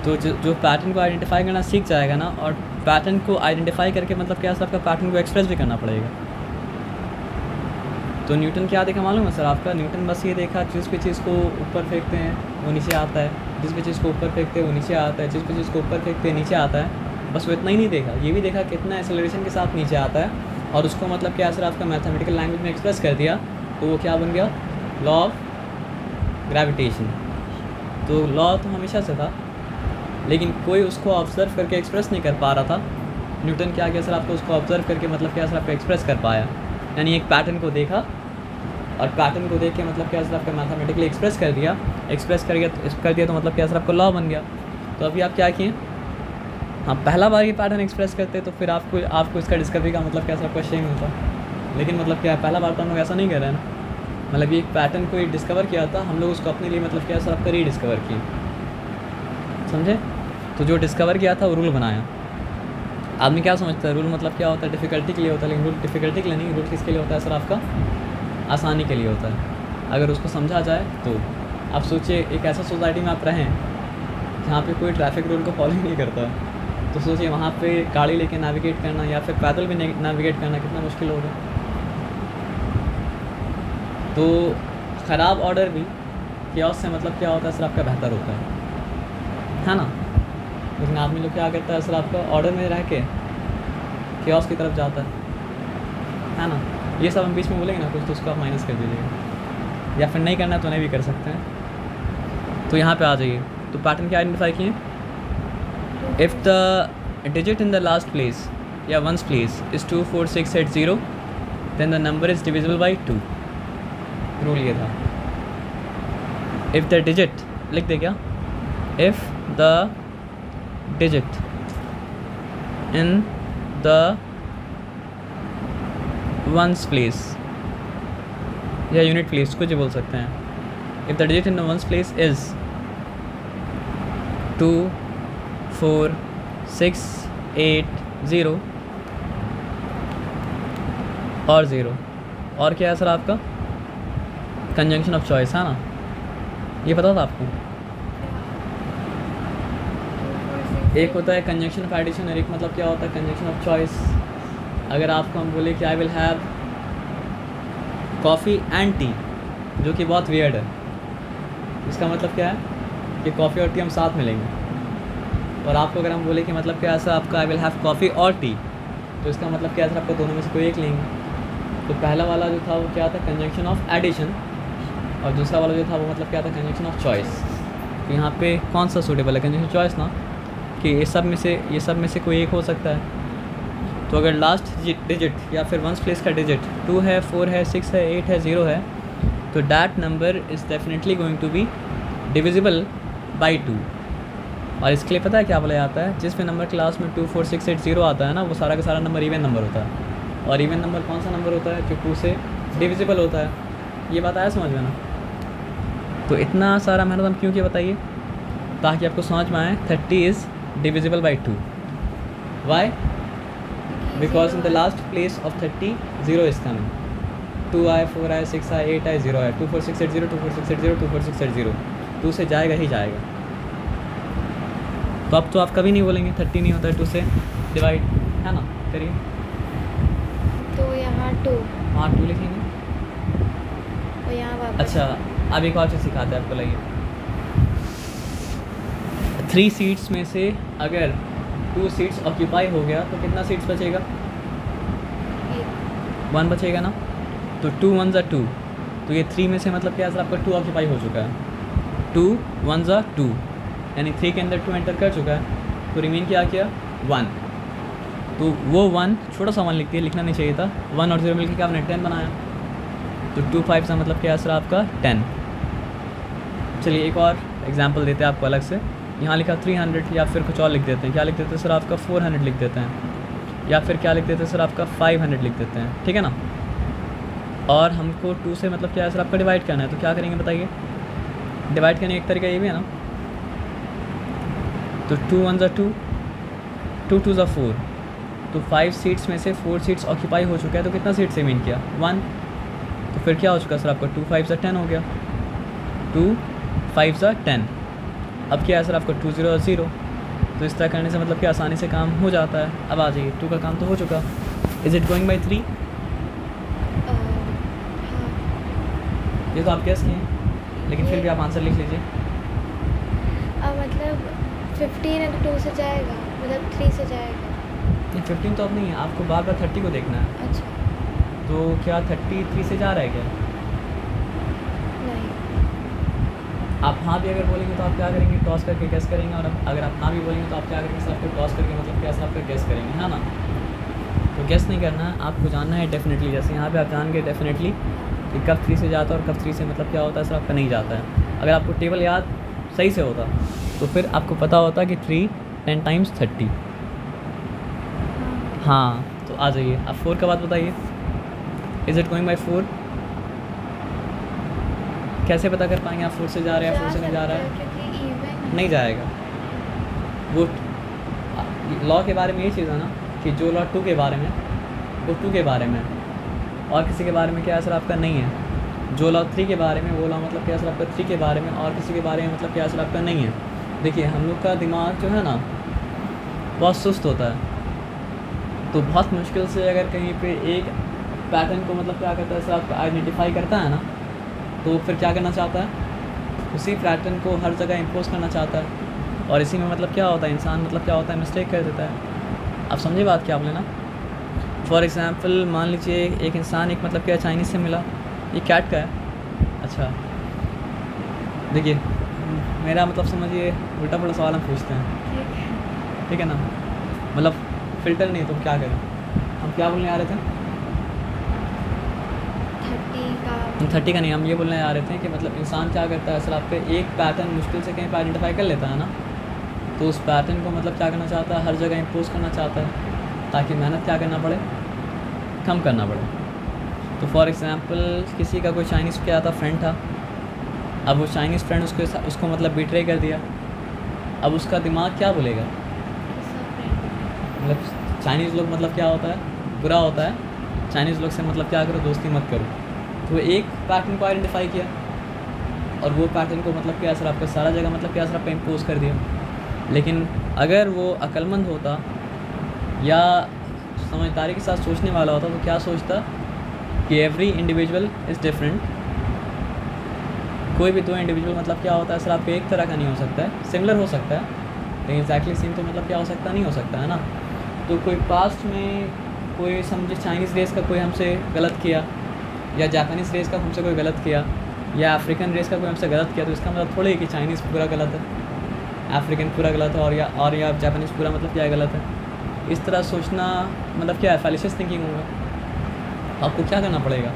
तो जो पैटर्न को आइडेंटिफाई करना सीख जाएगा ना, और पैटर्न को आइडेंटिफाई करके मतलब क्या सर आपका पैटर्न को एक्सप्रेस भी करना पड़ेगा। तो न्यूटन क्या देखा मालूम है सर आपका, न्यूटन बस ये देखा जिस भी चीज़ को ऊपर फेंकते हैं वो नीचे आता है, जिस भी चीज़ को ऊपर फेंकते हैं वो नीचे आता है, जिस भी चीज़ को ऊपर फेंकते हैं नीचे आता है। बस वो इतना ही नहीं देखा, ये भी देखा कितना एक्सेलरेशन के साथ नीचे आता है, और उसको मतलब क्या सर आपका मैथमेटिकल लैंग्वेज में एक्सप्रेस कर दिया। तो वो क्या बन गया, लॉ ऑफ ग्रेविटेशन। तो लॉ तो हमेशा से था, लेकिन कोई उसको ऑब्जर्व करके एक्सप्रेस नहीं कर पा रहा था। न्यूटन क्या किया सर आपको उसको ऑब्जर्व करके मतलब क्या सर आपको एक्सप्रेस कर पाया। यानी एक पैटर्न को देखा और पैटर्न को देख के मतलब क्या सर आपका मैथमेटिकली एक्सप्रेस कर दिया तो मतलब क्या सर आपको लॉ बन गया। तो अभी आप क्या किए, हाँ पहला बार ये पैटर्न एक्सप्रेस करते तो फिर आपको इसका डिस्कवरी का मतलब क्या सर आपको शेम मिलता। लेकिन मतलब क्या पहला बार तो हम लोग ऐसा नहीं कर रहे हैं ना। मतलब ये एक पैटर्न को डिस्कवर किया था हम लोग, उसको अपने लिए मतलब क्या सर आपका रीडिस्कवर किए, समझे। तो जो डिस्कवर किया था वो रूल बनाया। आदमी क्या समझता है रूल मतलब क्या होता है, डिफ़िकल्टी के लिए होता है, लेकिन रूल डिफ़िकल्टी के लिए नहीं, रूल किसके लिए होता है सर आपका, आसानी के लिए होता है। अगर उसको समझा जाए तो आप सोचिए एक ऐसा सोसाइटी में आप रहें जहाँ पे कोई ट्रैफिक रूल को फॉलो नहीं करता, तो सोचिए वहाँ पे गाड़ी लेके नेविगेट करना या फिर पैदल भी नेविगेट करना कितना मुश्किल होगा। तो ख़राब ऑर्डर भी chaos से मतलब क्या होता है सर आपका बेहतर होता है ना। लेकिन आदमी लोग क्या करता है सर आपका ऑर्डर में रह के chaos की तरफ जाता है ना। ये सब हम बीच में बोलेंगे ना कुछ, तो उसको आप माइनस कर दीजिएगा, या फिर नहीं करना तो नहीं भी कर सकते हैं। तो यहाँ पे आ जाइए, तो पैटर्न क्या आइडेंटिफाई किए, if the digit in the last place या ones place is 24680 then the number is divisible by 2। Rule ये था, इफ़ द डिजिट लिख दे क्या, if the digit in the ones place या यूनिट प्लेस कुछ भी बोल सकते हैं, if the digit in the ones place is 2 4 6 8 0 और 0 और क्या है सर आपका कंजंक्शन ऑफ चॉइस, है ना। ये पता था आपको। एक होता है कंजंक्शन ऑफ एडिशन और एक मतलब क्या होता है कंजंक्शन ऑफ चॉइस। अगर आपको हम बोले कि I will have coffee and T, जो कि बहुत वियर्ड है, इसका मतलब क्या है कि कॉफ़ी और टी हम साथ में लेंगे। और आपको अगर हम बोले कि मतलब क्या ऐसा आपका आई विल हैव कॉफ़ी और टी, तो इसका मतलब क्या है सर आपको दोनों में से कोई एक लेंगे। तो पहला वाला जो था वो क्या था कंजंक्शन ऑफ एडिशन, और दूसरा वाला जो था वो मतलब क्या था कंजंक्शन ऑफ चॉइस। तो यहाँ पे कौन सा सूटेबल है, कंजंक्शन चॉइस ना, कि ये सब में से कोई एक हो सकता है। तो अगर लास्ट डिजिट या फिर वंस प्लेस का डिजिट 2 है 4 है 6 है 8 है 0 है, तो that number is definitely going to be divisible by 2। और इसके लिए पता है क्या बोला जाता है, जिस भी नंबर क्लास में 2 4 6 8 0 आता है ना, वो सारा का सारा नंबर इवन नंबर होता है। और इवन नंबर कौन सा नंबर होता है जो 2 से डिविजिबल होता है? ये बात आया समझ में ना? तो इतना सारा मेहनत हम क्यों किया बताइए? ताकि आपको समझ में आए 30 is divisible by 2. Why? Because in the last place of 30 0 is coming. 2i 4i 6i 8i 0i 2 4 6 8 0 2 4 6 8 0 2 4 6 8 0. 2 से जाएगा ही जाएगा. तो अब तो आप कभी नहीं बोलेंगे 30 नहीं होता है 2 से डिवाइड, है ना? करिए. तो यहाँ 2 हाँ 2 लिखेंगे. और यहाँ वापस. अच्छा अब एक और चीज़ सिखाते हैं आपको. लाइए 3 सीट्स में से अगर 2 सीट्स ऑक्यूपाई हो गया तो कितना सीट्स बचेगा? 1 बचेगा ना. तो 2 1s are 2. तो ये 3 में से मतलब क्या है सर आपका 2 ऑक्यूपाई हो चुका है. 2 1s are 2 यानी 3 के अंदर 2 एंटर कर चुका है. तो रिमेन क्या किया? 1. तो वो 1 छोटा सा 1 लिखती है, लिखना नहीं चाहिए था. 1 और 0 मिलकर क्या आपने 10 बनाया. तो 2 5 का मतलब क्या है सर आपका 10. चलिए एक और एग्जांपल देते हैं आपको अलग से. यहाँ लिखा 300 या फिर कुछ और लिख देते हैं. क्या लिख देते हैं सर आपका 400 लिख देते हैं. या फिर क्या लिख देते हैं सर आपका 500 लिख देते हैं. ठीक है ना? और हमको 2 से मतलब क्या है सर आपका डिवाइड करना है. तो क्या करेंगे बताइए? डिवाइड करने एक तरीका ये भी है ना. तो 2 1s are 2 2 2s are 4. तो 5 सीट्स में से 4 सीट्स ऑक्यूपाई हो चुका है. तो कितना सीट्स रिमेन किया? 1. तो फिर क्या हो चुका सर आपका 2 5s are 10 हो गया. 2 5s are 10. अब क्या है सर आपका 2 0 0. तो इस तरह करने से मतलब कि आसानी से काम हो जाता है. अब आ जाइए 2 का काम तो हो चुका. Is it going by 3? हाँ. ये तो आप गेस किए लेकिन फिर भी आप आंसर लिख लीजिए. अब मतलब 15 है तो 2 से जाएगा, मतलब 3 से जाएगा. ये 15 तो अब नहीं है. आपको बार बार 30 को देखना है. अच्छा. तो क्या 33 से जा रहा है क्या? नहीं. आप हाँ भी अगर बोलेंगे तो आप क्या करेंगे? टॉस करके गेस करेंगे. और अगर आप हाँ भी बोलेंगे तो आप क्या करेंगे? सर आपको टॉस करके मतलब क्या सर आपका गेस करेंगे, है ना? तो गेस नहीं करना है, आपको जानना है डेफिनेटली. जैसे यहाँ पे आप जान गए डेफिनेटली कि कब 3 से जाता है और कब 3 से मतलब क्या होता है सर आपका नहीं जाता है. अगर आपको टेबल याद सही से होता तो फिर आपको पता होता कि 3 10 times 30. हाँ तो आ जाइए. अब 4 का बात बताइए. Is it going by 4? कैसे पता कर पाएंगे आप 4 से जा रहे हैं या 4 से नहीं जा रहा है? क्योंकि इवन नहीं जाएगा. वो लॉ के बारे में ये चीज़ है ना कि जो लॉ 2 के बारे में वो 2 के बारे में है और किसी के बारे में क्या असर आपका नहीं है. जो लॉ 3 के बारे में वो लॉ मतलब क्या असर आपका 3 के बारे में और किसी के बारे में मतलब क्या असर आपका नहीं है. देखिए हम लोग का दिमाग जो है ना बहुत सुस्त होता है. तो बहुत मुश्किल से अगर कहीं पे एक पैटर्न को मतलब क्या करता है सर आपका आइडेंटिफाई करता है ना तो फिर क्या करना चाहता है? उसी पैटर्न को हर जगह इम्पोज करना चाहता है. और इसी में मतलब क्या होता है इंसान मतलब क्या होता है मिस्टेक कर देता है. आप समझे बात क्या आपने ना? फॉर एग्ज़ाम्पल मान लीजिए एक इंसान एक मतलब क्या चाइनीज़ से मिला. ये कैट का है. अच्छा देखिए मेरा मतलब समझिए उल्टा पुल्टा सवाल हम पूछते हैं. ठीक है ना? मतलब फ़िल्टर नहीं तो क्या करें? हम क्या बोलने आ रहे थे? 30 का. हम 30 का नहीं, हम ये बोलने आ रहे थे कि मतलब इंसान क्या करता है सर आप पे एक पैटर्न मुश्किल से कहीं पर आइडेंटिफाई कर लेता है ना तो उस पैटर्न को मतलब क्या करना चाहता है हर जगह इम्पोज करना चाहता है ताकि मेहनत क्या करना पड़े? कम करना पड़े. तो फॉर एग्ज़ाम्पल किसी का कोई चाइनीज़ क्या था फ्रेंड था. अब वो चाइनीज़ फ्रेंड उसको मतलब बिट्रे कर दिया. अब उसका दिमाग क्या बोलेगा? मतलब चाइनीज़ लोग मतलब क्या होता है बुरा होता है. चाइनीज़ लोग से मतलब क्या करो दोस्ती मत करो. तो एक पैटर्न को आइडेंटिफाई किया और वो पैटर्न को मतलब क्या असर आपका सारा जगह मतलब क्या असर आप पे इम्पोज कर दिया. लेकिन अगर वो अक्लमंद होता या समझदारी के साथ सोचने वाला होता तो क्या सोचता कि एवरी इंडिविजुअल इज़ डिफरेंट. कोई भी दो इंडिविजुअल मतलब क्या होता है सर आपके एक तरह का नहीं हो सकता है. सिमिलर हो सकता है लेकिन एग्जैक्टली सेम तो मतलब क्या हो सकता नहीं हो सकता है ना. तो कोई पास्ट में कोई समझे चाइनीज़ रेस का कोई हमसे गलत किया या जापानीज़ रेस का हमसे कोई गलत किया या अफ्रीकन रेस का कोई हमसे गलत किया तो इसका मतलब थोड़ा ही कि चाइनीज़ पूरा गलत है, अफ्रीकन पूरा गलत है और या जापानीज़ पूरा मतलब क्या गलत है. इस तरह सोचना मतलब क्या है फैलिशियस थिंकिंग होगा. आपको क्या करना पड़ेगा?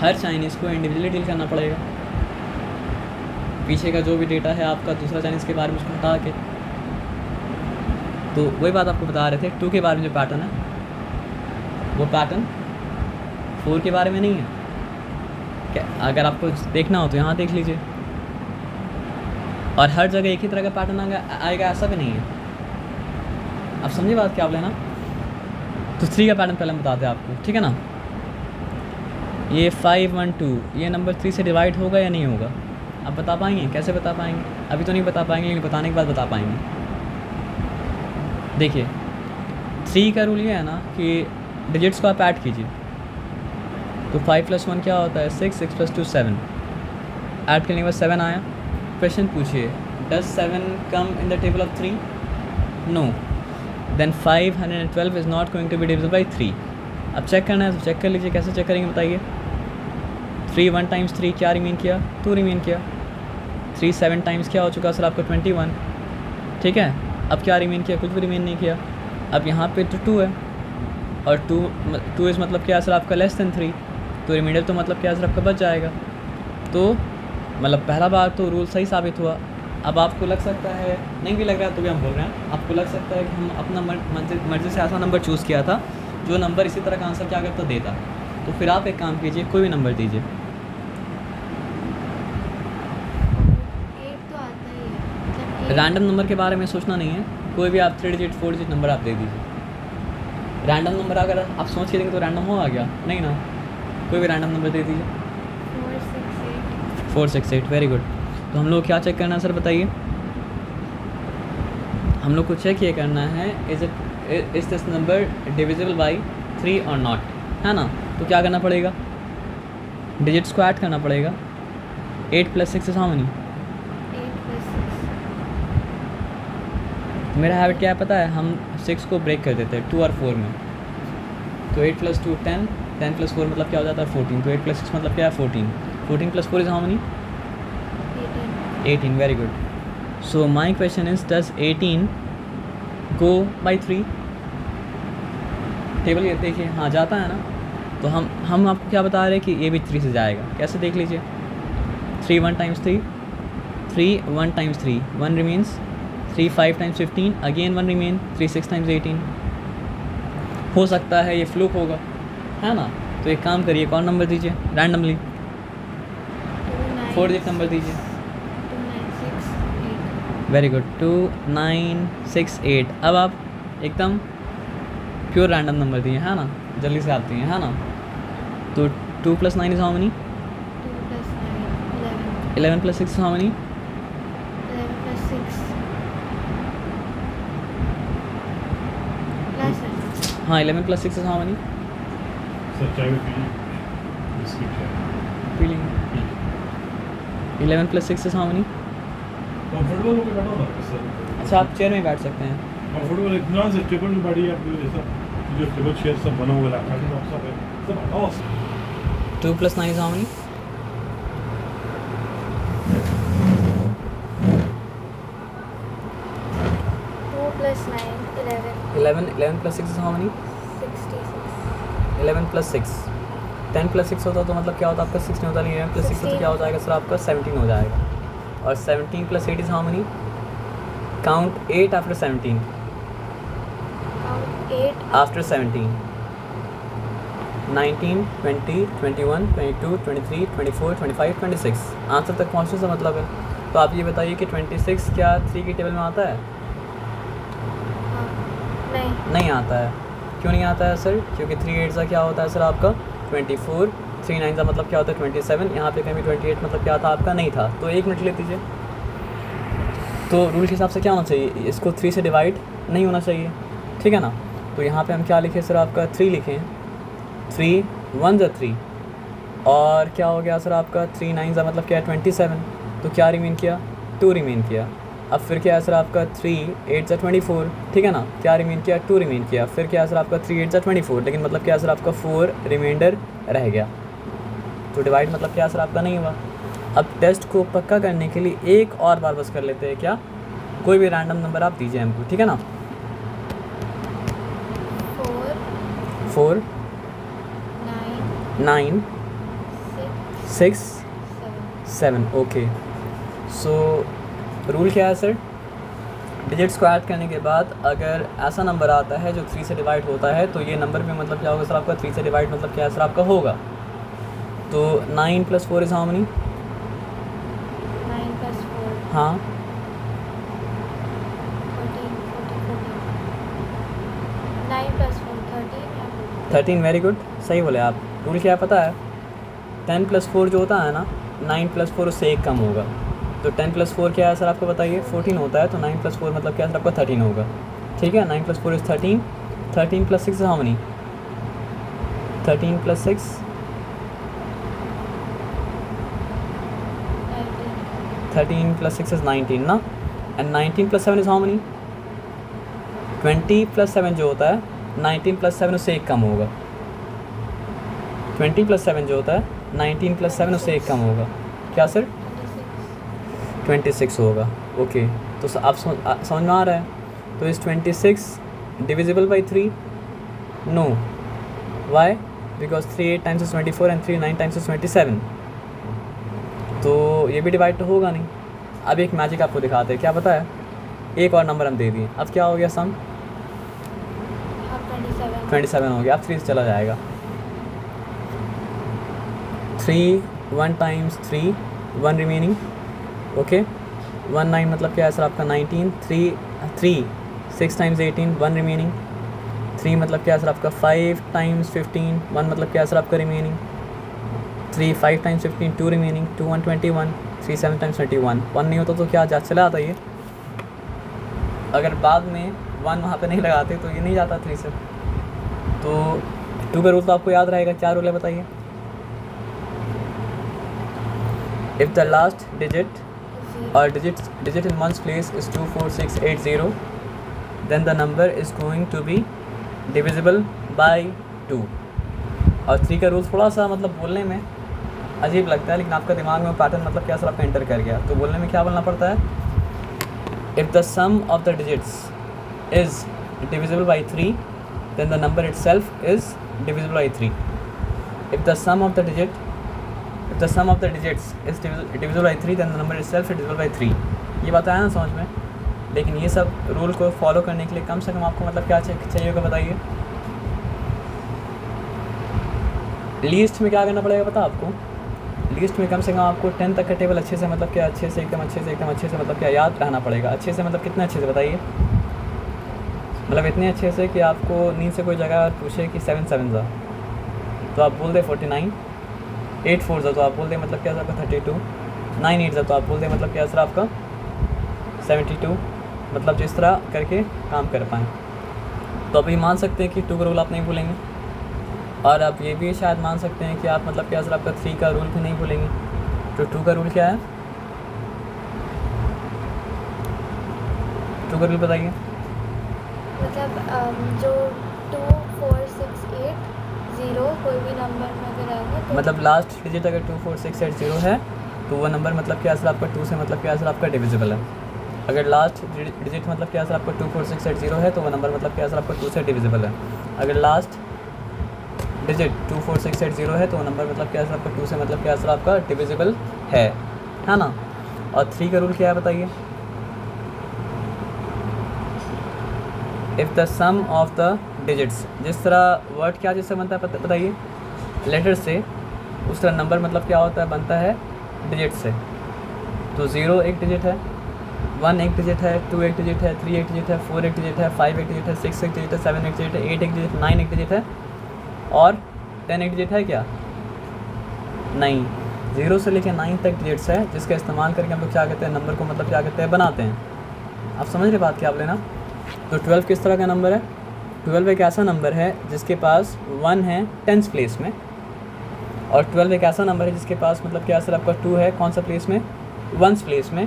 हर चाइनीज़ को इंडिविजुअली डील करना पड़ेगा. पीछे का जो भी डेटा है आपका दूसरा चाइनीज़ के बारे में उसको हटा के. तो वही बात आपको बता रहे थे 2 के बारे में जो पैटर्न है वो पैटर्न 4 के बारे में नहीं है क्या? अगर आपको देखना हो तो यहाँ देख लीजिए, और हर जगह एक ही तरह का पैटर्न आएगा ऐसा भी नहीं है। आप समझे बात क्या आप लेना? तो 3 का पैटर्न पहले हम बताते हैं आपको, ठीक है ना। ये 5 1 2 ये नंबर 3 से डिवाइड होगा या नहीं होगा? आप बता पाएंगे? कैसे बता पाएंगे? अभी तो नहीं बता पाएंगे, लेकिन बताने के बाद बता पाएंगे। देखिए 3 का रूल ये है ना कि डिजिट्स को आप ऐड कीजिए, तो 5 + 1 क्या होता है 6, 6 + 2 7, ऐड करने के बाद 7 आया। क्वेश्चन पूछिए, does 7 come in the table of 3? No, then 512 is not going to be divisible by 3। अब चेक करना है तो चेक कर लीजिए, कैसे चेक करेंगे बताइए। 3 1 टाइम्स 3 क्या रिमेन किया? 2 रिमेन किया। 3 7 टाइम्स क्या हो चुका सर आपका 21, ठीक है। अब क्या रिमेन किया? कुछ भी रिमेन नहीं किया। अब यहाँ पे तो 2 है, और 2 इस मतलब क्या है सर आपका लेस देन 3, तो रिमाइंडर तो मतलब क्या है सर आपका बच जाएगा। तो मतलब पहला बार तो रूल सही साबित हुआ। अब आपको लग सकता है, नहीं भी लग रहा है तो भी हम बोल रहे हैं, आपको लग सकता है कि हम अपना मर्जी से ऐसा नंबर चूज़ किया था जो नंबर इसी तरह का आंसर क्या करता देता। तो फिर आप एक काम कीजिए, कोई भी नंबर दीजिए। 8 तो आता ही है, मतलब 8 रैंडम नंबर के बारे में सोचना नहीं है, कोई भी आप 3 डिजिट 4 डिजिट नंबर आप दे दीजिए। रैंडम नंबर अगर आप सोच के देंगे तो रैंडम हो आ गया नहीं ना, कोई भी रैंडम नंबर दे दीजिए। 4 6 8 4 6 8 वेरी गुड। तो हम लोग क्या चेक करना है सर बताइए? हम लोग को चेक ये करना है is this number divisible by 3 और नॉट, है ना। तो क्या करना पड़ेगा? डिजिट्स को ऐड करना पड़ेगा। 8 + 6 इज हाउ मेनी? 8 + 6 मेरा हैबिट क्या है पता है? हम 6 को ब्रेक कर देते हैं 2 और 4 में। तो 8 + 2 10, 10 + 4 मतलब क्या हो जाता है 14। तो 8 + 6 मतलब क्या है 14। 14 + 4 is how many? 18 very good. So my question is does 18 go by 3? Table ये देखिए, हाँ जाता है ना। तो हम आपको क्या बता रहे हैं कि ये भी 3 से जाएगा। कैसे देख लीजिए, 3 1 times 3, 3 1 times 3 1 remains, 3 5 times 15 again 1 remain, 3 6 times 18। हो सकता है ये फ्लूक होगा, है ना। तो एक काम करिए, कौन नंबर दीजिए रैंडमली, 4 डिजिट नंबर दीजिए। 2 9 6 8 वेरी गुड, 2 9 6 8। अब आप एकदम प्योर रैंडम नंबर दिए, है ना, जल्दी से आती हैं, है ना। तो 2 + 9 is how many? 2 + 9 11 + 6 is how many? 11 + 6 plus है। हाँ 11 + 6 इज हाउ मेनी? सर चाय में पीजिए, बिस्किट चाय पी लेंगे। 11 + 6 इज हाउ मेनी? कंफर्टेबल होकर बैठो ना सर। अच्छा आप चेयर में बैठ सकते हैं। कंफर्टेबल इतना से टेबल में बैठिए आप, जैसा जो टेबल चेयर सब बना हुआ है काफी सब है सब हटाओ। 2 + 9 is how many? 2 + 9 11 11 + 6 is how many? 66 11 + 6 10 + 6 होता तो मतलब क्या होता आपका 16 होता, लेकिन 11 + 6 तो क्या हो जाएगा सर आपका 17 हो जाएगा। और 17 + 8 is how many? Count 8 after 17, count 8 after 17 19 20 21 22 23 24 25 26 answer तक पहुंचने से मतलब है। तो आप ये बताइए कि 26 क्या 3 की टेबल में आता है? नहीं नहीं आता है। क्यों नहीं आता है सर? क्योंकि 3 8 का क्या होता है सर आपका 24, 3 9 का मतलब क्या होता है 27, यहाँ पे कहीं भी 28 मतलब क्या था आपका नहीं था। तो 1 मिनट ले दीजिए। तो रूल के हिसाब से क्या होना चाहिए, इसको 3 से डिवाइड नहीं होना चाहिए, ठीक है ना। तो यहाँ पे हम क्या लिखें सर आपका 3 लिखें, 3 1 ज़ा 3, और क्या हो गया सर आपका 3 9 का मतलब क्या है 27। तो क्या रिमेन किया? 2 रिमेन किया। अब फिर क्या है सर आपका 3 8 ज़ा 24, ठीक है ना। क्या रिमेन किया? 2 रिमेन किया। फिर क्या है सर आपका 3 8 ज़ा 24, लेकिन मतलब क्या है सर आपका 4 रिमाइंडर रह गया। तो डिवाइड मतलब क्या सर आपका नहीं हुआ। अब टेस्ट को पक्का करने के लिए एक और बार बस कर लेते हैं, क्या कोई भी रैंडम नंबर आप दीजिए हमको, ठीक है ना। 4 9 6 7 ओके। सो रूल क्या है सर? डिजिट्स को ऐड करने के बाद अगर ऐसा नंबर आता है जो 3 से डिवाइड होता है तो ये नंबर भी मतलब क्या होगा सर आपका 3 से डिवाइड मतलब क्या सर आपका होगा। तो 9 + 4 इज़ हाउ मेनी? 9 + 4 हाँ 14 9 + 4 13 13, वेरी गुड, सही बोले आप। रूल क्या है पता है? 10 + 4 जो होता है ना, 9 + 4 उससे एक कम होगा। तो 10 + 4 क्या है सर आपको बताइए? 14 होता है। तो 9 + 4 मतलब क्या सर आपका 13 होगा। ठीक है, 9 + 4 इज़ 13। 13 + 6 how many? 13 + 6 13 + 6 इज़ 19 ना। And 19 + 7 is how many? 20 + 7 जो होता है, 19 + 7 उससे एक कम होगा। 20 + 7 जो होता है, 19 + 7 उससे एक कम होगा। क्या सर? 26 होगा। ओके, तो आप समझ में आ रहा है? तो is 26 divisible by 3? No. Why? Because 3 8 times is 24 and 3 9 times is 27। तो ये भी डिवाइड तो होगा नहीं। अब एक मैजिक आपको दिखाते हैं, क्या पता है? एक और नंबर हम दे दिए, अब क्या हो गया सम? 27 हो गया। अब 3 से चला जाएगा। 3 1 टाइम्स 3 1 रिमेनिंग। ओके, 1 9 मतलब क्या है सर आपका 19। 3 6 टाइम्स 18 1 रिमेनिंग। 3 मतलब क्या है सर आपका 5 टाइम्स 15 1 मतलब क्या है सर आपका रिमेनिंग। 3 5 times 15 2 remaining. 2 1 21। 3 7 टाइम्स 21 1 नहीं होता तो क्या जा चला आता ये? अगर बाद में 1 वहाँ पे नहीं लगाते तो ये नहीं जाता 3 से। तो 2 का रूल तो आपको याद रहेगा। क्या रूल है बताइए? If the last digit or digit in one's place is 24680, then the number is going to be divisible by 2। और 3 का रूल थोड़ा सा मतलब बोलने में अजीब लगता है, लेकिन आपका दिमाग में वो पैटर्न मतलब क्या सर आपका एंटर कर गया। तो बोलने में क्या बोलना पड़ता है? If the sum of the digits is divisible by 3, then the number itself is divisible by 3। If the sum of the digits is divisible by 3, then the number itself is divisible by 3। ये बात आया ना समझ में? लेकिन ये सब rule को फॉलो करने के लिए कम से कम आपको मतलब क्या चाहिए होगा बताइए? लीस्ट में क्या करना पड़ेगा पता आपको? लीस्ट में कम से कम आपको 10 तक का टेबल अच्छे से मतलब क्या अच्छे से एकदम अच्छे से मतलब क्या याद रहना पड़ेगा। अच्छे से मतलब कितने अच्छे से बताइए? मतलब इतने अच्छे से कि आपको नींद से कोई जगह पूछे कि 7 7 ज़ा तो आप बोल दे 49। 8 4 ज़ा तो आप बोल दे मतलब क्या सर आपका 32। 9 8 ज़ा तो आप बोल दे मतलब क्या सर आपका 72। मतलब जिस तरह करके काम कर पाएँ। तो अभी मान सकते हैं कि 2 का रूल आप नहीं भूलेंगे, और आप ये भी शायद मान सकते हैं कि आप मतलब क्या सर आपका 3 का रूल भी नहीं भूलेंगे। तो 2 का रूल क्या है? 2 का रूल बताइए। मतलब जो 2 4 6 8 0 कोई भी नंबर में अगर आएगा तो मतलब लास्ट डिजिट अगर 2 4 6 8 0 है तो वो नंबर मतलब क्या सर आपका 2 से मतलब क्या सर आपका डिविजिबल है। अगर लास्ट डिजिट मतलब क्या सर आपका 2 4 6 8 0 है तो वो नंबर मतलब क्या सर आपका 2 से डिविजिबल है। अगर लास्ट डिजिट 2 4 6 8 0 है तो वो नंबर मतलब क्या सर आपका 2 से मतलब क्या सर आपका डिविजिबल है ना। और 3 का रूल क्या है बताइए? If the sum of the digits, जिस तरह वर्ड क्या जिससे बनता है बताइए? लेटर से। उस तरह नंबर मतलब क्या होता है? बनता है डिजिट से। तो 0 एक डिजिट है, 1 एक डिजिट है, 2 एक डिजिट है, 3 एक डिजिट है, 4 एक डिजिट है, 5 एक डिजिट है, 6 एक डिजिट है, 7 एक डिजिट है, 8 एक डिजिट है, 9 एक डिजिट है, और 10 एक डिजिट है क्या? नहीं। 0 से लेकर 9 तक डिजिट्स है जिसका इस्तेमाल करके हम लोग क्या कहते हैं? नंबर को मतलब क्या कहते हैं? बनाते हैं। आप समझ रहे बात क्या आप लेना? तो 12 किस तरह का नंबर है? 12 एक ऐसा नंबर है जिसके पास 1 है 10th प्लेस में, और 12 एक ऐसा नंबर है जिसके पास मतलब क्या सर आपका 2 है कौन सा प्लेस में? 1st प्लेस में।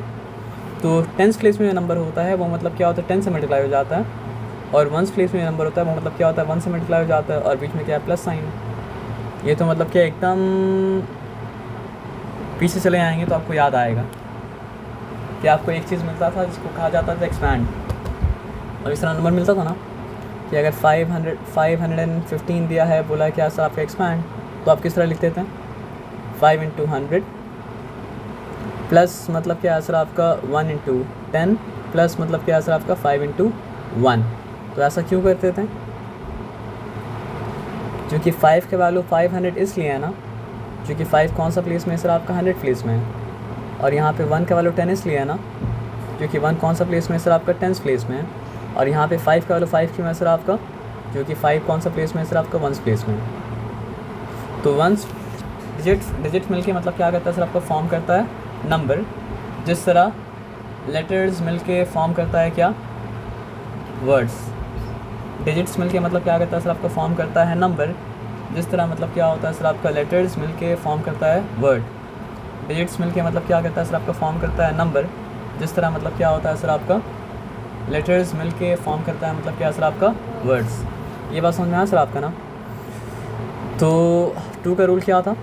तो 10th प्लेस में जो नंबर होता है वो मतलब क्या होता है? 10 से मल्टीप्लाई हो जाता है, और 1st प्लेस में जो नंबर होता है वो मतलब क्या होता है? 1 से मल्टीप्लाई हो जाता है, और बीच में क्या है? Plus sign. ये तो मतलब क्या एकदम पीछे चले आएंगे तो आपको याद आएगा कि आपको एक चीज़ मिलता था जिसको कहा जाता था एक्सपैंड, और इस तरह नंबर मिलता था ना कि अगर 515 दिया है, बोला क्या सर आपका एक्सपैंड, तो आप किस तरह लिखते थे? 5 × 100 प्लस मतलब क्या है सर आपका 1 × 10 प्लस मतलब क्या है सर आपका 5 इंटू 1। तो ऐसा क्यों करते थे? क्योंकि 5 के वैल्यू 500 इसलिए है ना, क्योंकि 5 कौन सा प्लेस में है सर आपका 100 प्लेस में है। और यहाँ पे 1 का वैल्यू 10 इसलिए है ना, क्योंकि 1 कौन सा प्लेस में है सर आपका 10 प्लेस में है। और यहाँ पे 5 का वैल्यू 5 क्यों है सर आपका, क्योंकि 5 कौन सा प्लेस में है सर आपका 1 प्लेस में है। तो 1 डिजिट्स मिलके मतलब क्या करता है सर आपका फॉर्म करता है नंबर, जिस तरह लेटर्स मिलके फॉर्म करता है क्या, वर्ड्स। डिजिट्स मिलके मतलब क्या करता है सर आपका फॉर्म करता है नंबर, जिस तरह मतलब क्या होता है सर आपका लेटर्स मिलके फॉर्म करता है वर्ड। डिजिट्स मिलके मतलब क्या करता है सर आपका फॉर्म करता है नंबर, जिस तरह मतलब क्या होता है सर आपका लेटर्स मिलके फॉर्म करता है मतलब क्या सर आपका वर्ड्स। ये बात समझ में आया सर आपका ना। तो 2 का रूल क्या था,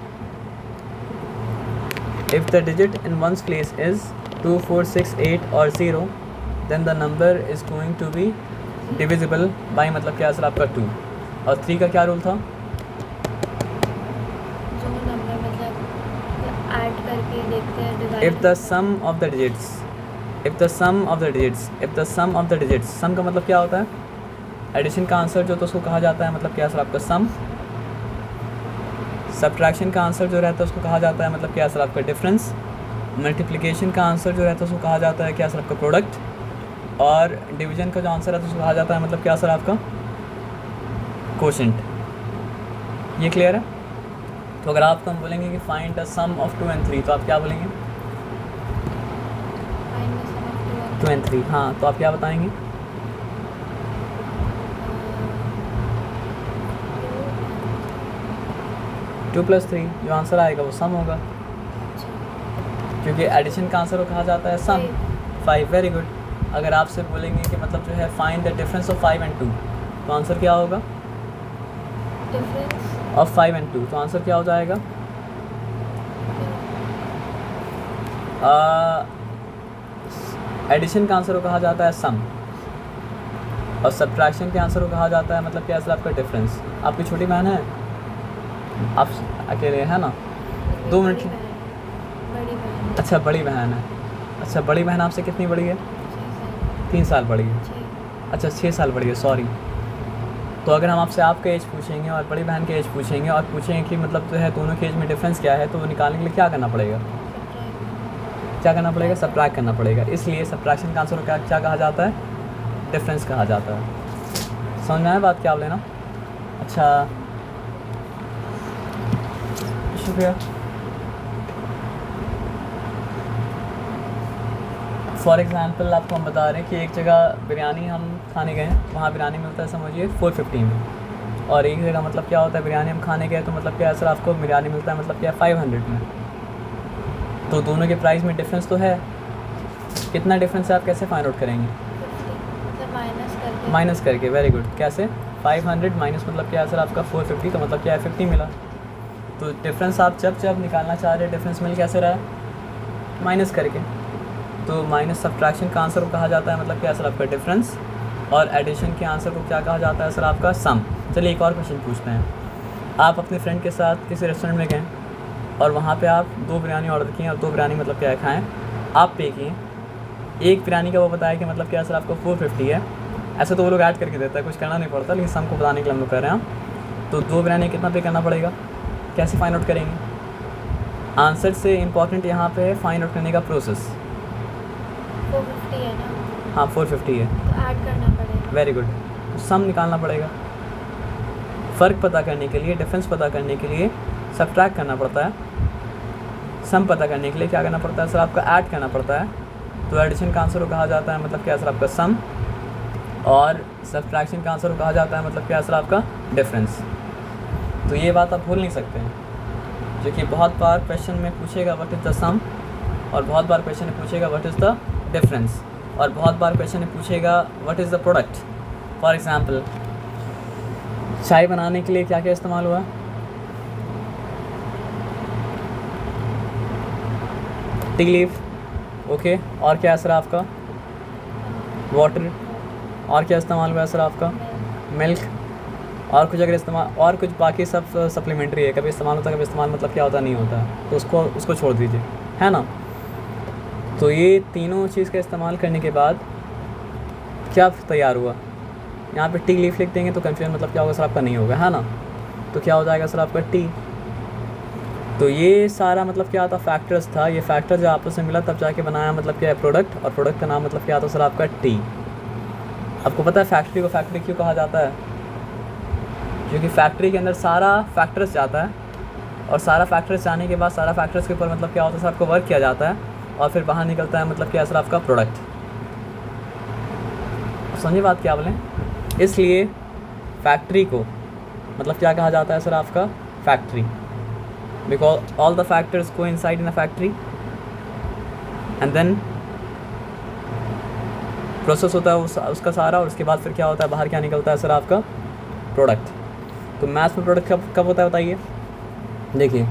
if the digit in ones place is 2, 4, 6, 8 और 0 then the number is going to be divisible by मतलब क्या सर आपका 2। और 3 का क्या रूल था, जो नंबर मतलब ऐड करके देखते हैं divide. If the sum of the digits, if the sum of the digits, if the sum of the digits, sum का मतलब क्या होता है, एडिशन का आंसर जो तो उसको कहा जाता है मतलब क्या सर आपका सम। सब्ट्रैक्शन का आंसर जो रहता है उसको कहा जाता है मतलब क्या सर आपका डिफरेंस। मल्टीप्लिकेशन का आंसर जो रहता है उसको कहा जाता है क्या सर आपका प्रोडक्ट। और डिवीजन का जो आंसर है तो उसको कहा जाता है मतलब क्या सर आपका कोशेंट। ये क्लियर है। तो अगर आपको हम बोलेंगे कि find the sum of 2 and 3 तो आप क्या बोलेंगे, 2 and 3। हाँ, तो आप क्या बताएंगे, 2 + 3 जो आंसर आएगा वो सम होगा, क्योंकि एडिशन का आंसर को कहा जाता है सम। 5, वेरी गुड। अगर आपसे बोलेंगे कि मतलब जो है find the difference of 5 and 2 तो आंसर क्या होगा, डिफरेंस ऑफ 5 and 2 तो आंसर क्या हो जाएगा, एडिशन का आंसर को कहा जाता है सम और सब्ट्रैक्शन के आंसर को कहा जाता है मतलब क्या सर आपका डिफरेंस। आपकी छोटी बहन है, आप अकेले है ना, 2 मिनट। बड़ी बहन अच्छा, बड़ी बहन है। अच्छा, बड़ी बहन आपसे कितनी बड़ी है, 3 साल बड़ी है। अच्छा, 6 साल बड़ी है, सॉरी। तो अगर हम आपसे आपका एज पूछेंगे और बड़ी बहन के एज पूछेंगे और पूछेंगे कि मतलब जो है दोनों के एज में डिफरेंस क्या है, तो वो निकालने के लिए क्या करना पड़ेगा, क्या करना पड़ेगा, सब्ट्रैक्ट करना पड़ेगा। इसलिए सब्ट्रैक्शन का आंसर को क्या कहा जाता है, डिफरेंस कहा जाता है। समझ में आया बात क्या आप लेना। अच्छा, शुक्रिया। फॉर एग्ज़ाम्पल आपको हम बता रहे हैं कि एक जगह बिरयानी हम खाने गए, वहाँ बिरयानी मिलता है समझिए 450 में, और एक जगह मतलब क्या होता है बिरयानी हम खाने गए तो मतलब क्या सर आपको बिरयानी मिलता है मतलब क्या 500 में। तो दोनों के प्राइस में डिफरेंस तो है, कितना डिफरेंस है आप कैसे फाइंड आउट करेंगे, माइनस करके। Very good. कैसे, 500 माइनस मतलब क्या है सर आपका 450 तो मतलब क्या है 50 मिला। तो डिफरेंस आप जब निकालना चाह रहे हैं, डिफरेंस मिल कैसे रहा है, माइनस करके। तो माइनस सब्ट्रैक्शन का आंसर को कहा जाता है मतलब क्या सर आपका डिफरेंस, और एडिशन के आंसर को क्या कहा जाता है सर आपका सम। चलिए एक और क्वेश्चन पूछते हैं। आप अपने फ्रेंड के साथ किसी रेस्टोरेंट में गए और वहाँ पे आप 2 बिरयानी ऑर्डर किए और 2 बिरयानी मतलब क्या खाएँ, आप पे किए। एक बिरयानी का वो बताया कि मतलब क्या सर आपको 450 है। ऐसे तो वो लोग ऐड करके देता है, कुछ करना नहीं पड़ता, लेकिन सम को बताने के लिए हम लोग कर रहे हैं। तो 2 बिरयानी कितना पे करना पड़ेगा, कैसे फाइंड आउट करेंगे। आंसर से इम्पॉर्टेंट यहाँ पे है फाइंड आउट करने का प्रोसेस। 450 है ना, हाँ 450 है, तो ऐड करना पड़ेगा। Very good. सम निकालना पड़ेगा, फ़र्क पता करने के लिए, डिफरेंस पता करने के लिए सब्ट्रैक्ट करना पड़ता है। सम पता करने के लिए क्या करना पड़ता है सर आपका ऐड करना पड़ता है। तो एडिशन का आंसर को कहा जाता है मतलब क्या सर आपका सम, और सब्ट्रैक्शन का आंसर को कहा जाता है मतलब क्या सर आपका डिफरेंस। तो ये बात आप भूल नहीं सकते हैं, जो कि बहुत बार क्वेश्चन में पूछेगा व्हाट इज़ द सम, और बहुत बार क्वेश्चन में पूछेगा व्हाट इज़ द डिफरेंस, और बहुत बार क्वेश्चन में पूछेगा what is the product. For example, चाय बनाने के लिए क्या क्या इस्तेमाल हुआ, टी लीफ, ओके। और क्या है सर आपका वाटर, और क्या इस्तेमाल हुआ है सर आपका मिल्क, और कुछ अगर इस्तेमाल, और कुछ बाकी सब सप्लीमेंट्री है, कभी इस्तेमाल होता है, कभी इस्तेमाल मतलब क्या होता नहीं होता, तो उसको छोड़ दीजिए, है ना। तो ये तीनों चीज़ का इस्तेमाल करने के बाद क्या तैयार हुआ? यहाँ पे टी लीफ लिख देंगे तो कन्फ्यूजन मतलब क्या होगा सर आपका? नहीं होगा, है ना? तो क्या हो जाएगा सर आपका? टी। तो ये सारा मतलब क्या था? फैक्टर्स था। ये फैक्टर जो आपस में मिला तब जाके बनाया मतलब क्या है? प्रोडक्ट। और प्रोडक्ट का नाम मतलब क्या था सर आपका? टी। आपको पता है फैक्ट्री को फैक्ट्री क्यों कहा जाता है? क्योंकि फैक्ट्री के अंदर सारा फैक्टर्स जाता है और सारा फैक्टर्स जाने के बाद सारा फैक्टर्स के ऊपर मतलब क्या होता है सर आपको? वर्क किया जाता है और फिर बाहर निकलता है मतलब क्या है सर आपका? प्रोडक्ट। समझिए बात क्या बोलें? इसलिए फैक्ट्री को मतलब क्या कहा जाता है सर आपका? Factory. Because all the factors go inside in a factory and then process होता है उसका सारा, और उसके बाद फिर क्या होता है? बाहर क्या निकलता है सर आपका? प्रोडक्ट। तो मैथ्स में प्रोडक्ट कब होता है बताइए? देखिए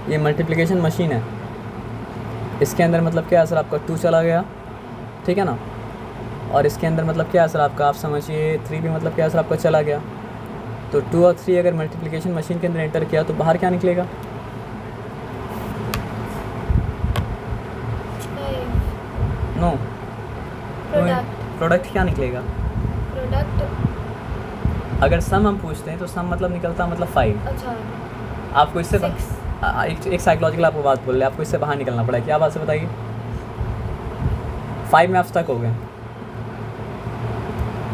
ये मल्टीप्लिकेशन मशीन है, इसके अंदर मतलब क्या है सर आपका? 2 चला गया, ठीक है ना? और इसके अंदर मतलब क्या है सर आपका? आप समझिए 3 भी मतलब क्या है सर आपका? चला गया। तो 2 और 3 अगर मल्टीप्लिकेशन मशीन के अंदर एंटर किया तो बाहर क्या निकलेगा? नो, प्रोडक्ट क्या निकलेगा? प्रोडक्ट। अगर सम हम पूछते हैं तो सम मतलब निकलता मतलब 5। अच्छा। आपको इससे 6। एक साइकोलॉजिकल आपको बात बोल रहे हैं, आपको इससे बाहर निकलना पड़ा है। क्या बात से बताइए? 5 में आप स्टक हो गए।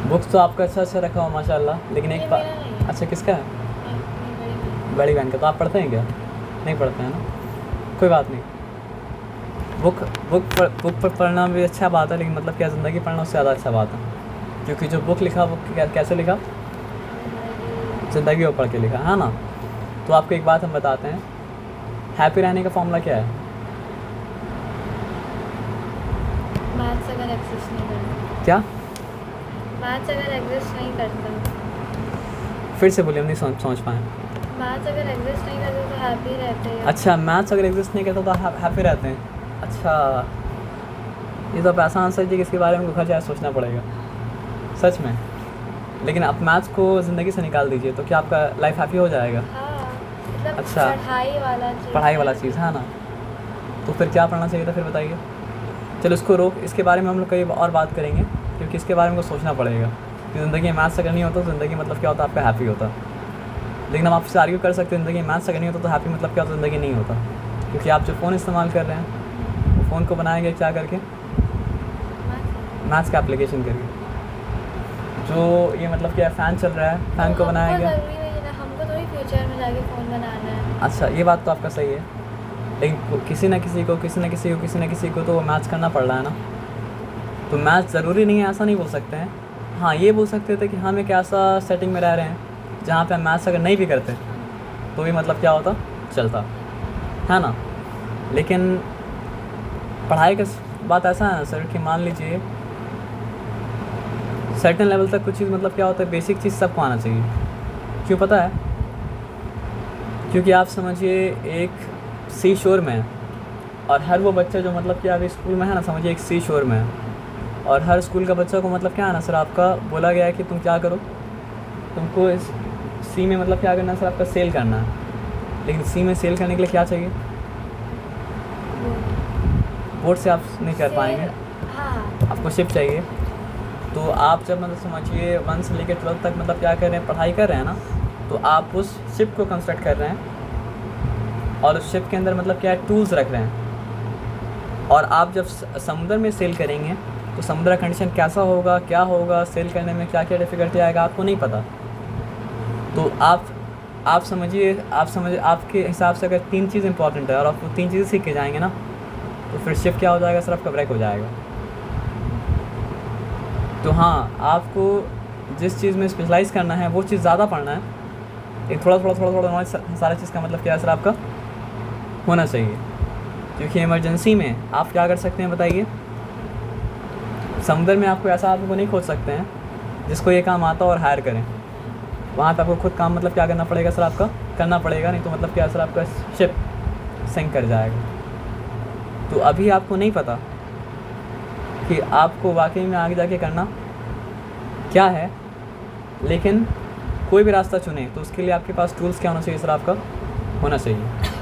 बुक्स तो आपका अच्छा रखा हो माशाल्लाह, लेकिन एक अच्छा किसका है? बड़ी बहन का। तो आप पढ़ते हैं क्या? नहीं पढ़ते हैं ना, कोई बात नहीं। बुक पर पढ़ना भी अच्छा बात है, लेकिन मतलब क्या ज़िंदगी पढ़ना उससे ज़्यादा अच्छा बात है, क्योंकि जो बुक लिखा वो कैसे लिखा? ज़िंदगी वो पढ़ के लिखा, है ना? तो आपको एक बात हम बताते हैं, हैप्पी रहने का फॉर्मूला क्या है? मैथ्स अगर एग्जिस्ट नहीं करता। क्या? मैथ्स अगर एग्जिस्ट नहीं करता। फिर से बोलिए, हम नहीं समझ पाए। मैथ्स अगर एग्जिस्ट नहीं करता तो हैप्पी रहते हैं। अच्छा, मैथ्स अगर एग्जिस्ट नहीं करता तो हैप्पी रहते हैं। अच्छा, ये तो आप आसान सच है कि इसके बारे में घर जाए सोचना पड़ेगा सच में। लेकिन आप मैथ्स को ज़िंदगी से निकाल दीजिए तो क्या आपका लाइफ हैप्पी हो जाएगा? हाँ, मतलब अच्छा। पढ़ाई वाला चीज़, है ना? तो फिर क्या पढ़ना चाहिए था फिर बताइए? चलो इसको रोक, इसके बारे में हम लोग कई और बात करेंगे, क्योंकि इसके बारे में को सोचना पड़ेगा कि ज़िंदगी में मैथ्स अगर नहीं होता तो ज़िंदगी मतलब क्या होता? आपका हैप्पी होता। लेकिन हम आपसे आर्ग्यू कर सकते हैं ज़िंदगी में मैथ्स अगर नहीं होता तो हैप्पी मतलब क्या होता? ज़िंदगी नहीं होता, क्योंकि आप जो फ़ोन इस्तेमाल कर रहे हैं वो फ़ोन को बनाएंगे क्या करके? मैथ्स का एप्लीकेशन करके। जो ये मतलब क्या फ़ैन चल रहा है, फ़ैन को बनाया गया। हमको तो ही फ्यूचर में जाके फ़ोन बनाना है। अच्छा, ये बात तो आपका सही है, लेकिन किसी न किसी को तो मैथ्स करना पड़ रहा है ना। तो मैथ्स ज़रूरी नहीं है, ऐसा नहीं बोल सकते हैं। हाँ, ये बोल सकते थे कि हम एक ऐसा सेटिंग में रह रहे हैं जहाँ पे हम मैथ्स अगर नहीं भी करते तो भी मतलब क्या होता? चलता, है ना? लेकिन पढ़ाई का बात ऐसा है ना सर कि मान लीजिए सर्टेन लेवल तक कुछ चीज़ मतलब क्या होता है? बेसिक चीज़ सबको आना चाहिए। क्यों पता है? क्योंकि आप समझिए एक सी शोर में है और हर वो बच्चा जो मतलब कि अभी स्कूल में है ना, समझिए एक सी शोर में है और हर स्कूल का बच्चा को मतलब क्या है ना सर आपका? बोला गया है कि तुम क्या करो, तुमको इस सी में मतलब क्या करना है सर आपका? सेल करना है। लेकिन सी में सेल करने के लिए क्या चाहिए? बोर्ड से आप नहीं कर पाएंगे, हाँ, आपको शिप चाहिए। तो आप जब मतलब समझिए 1 से लेकर 12 तक मतलब क्या कर रहे हैं? पढ़ाई कर रहे हैं ना, तो आप उस शिप को कंस्ट्रक्ट कर रहे हैं और उस शिप के अंदर मतलब क्या है? टूल्स रख रहे हैं। और आप जब समुद्र में सेल करेंगे तो समुद्र कंडीशन कैसा होगा, क्या होगा, सेल करने में क्या क्या डिफ़िकल्टी आएगा, आपको नहीं पता। तो आप समझिए आपके हिसाब से अगर 3 चीज़ इंपॉर्टेंट है और आप वो 3 चीज़ें सीख के जाएंगे ना, तो फिर शिप क्या हो जाएगा सर आपका? ब्रेक हो जाएगा। तो हाँ, आपको जिस चीज़ में स्पेशलाइज़ करना है वो चीज़ ज़्यादा पढ़ना है, लेकिन थोड़ा नॉलेज सारा चीज़ का मतलब क्या है सर आपका? होना चाहिए। क्योंकि इमरजेंसी में आप क्या कर सकते हैं बताइए? समुद्र में आपको ऐसा आदमी को नहीं खोज सकते हैं जिसको ये काम आता और हायर करें। वहाँ पे आपको खुद काम मतलब क्या करना पड़ेगा सर आपका? करना पड़ेगा, नहीं तो मतलब क्या सर आपका? शिप सिंक कर जाएगा। तो अभी आपको नहीं पता कि आपको वाकई में आगे जाके करना क्या है, लेकिन कोई भी रास्ता चुने तो उसके लिए आपके पास टूल्स क्या होना चाहिए सर आपका? होना चाहिए।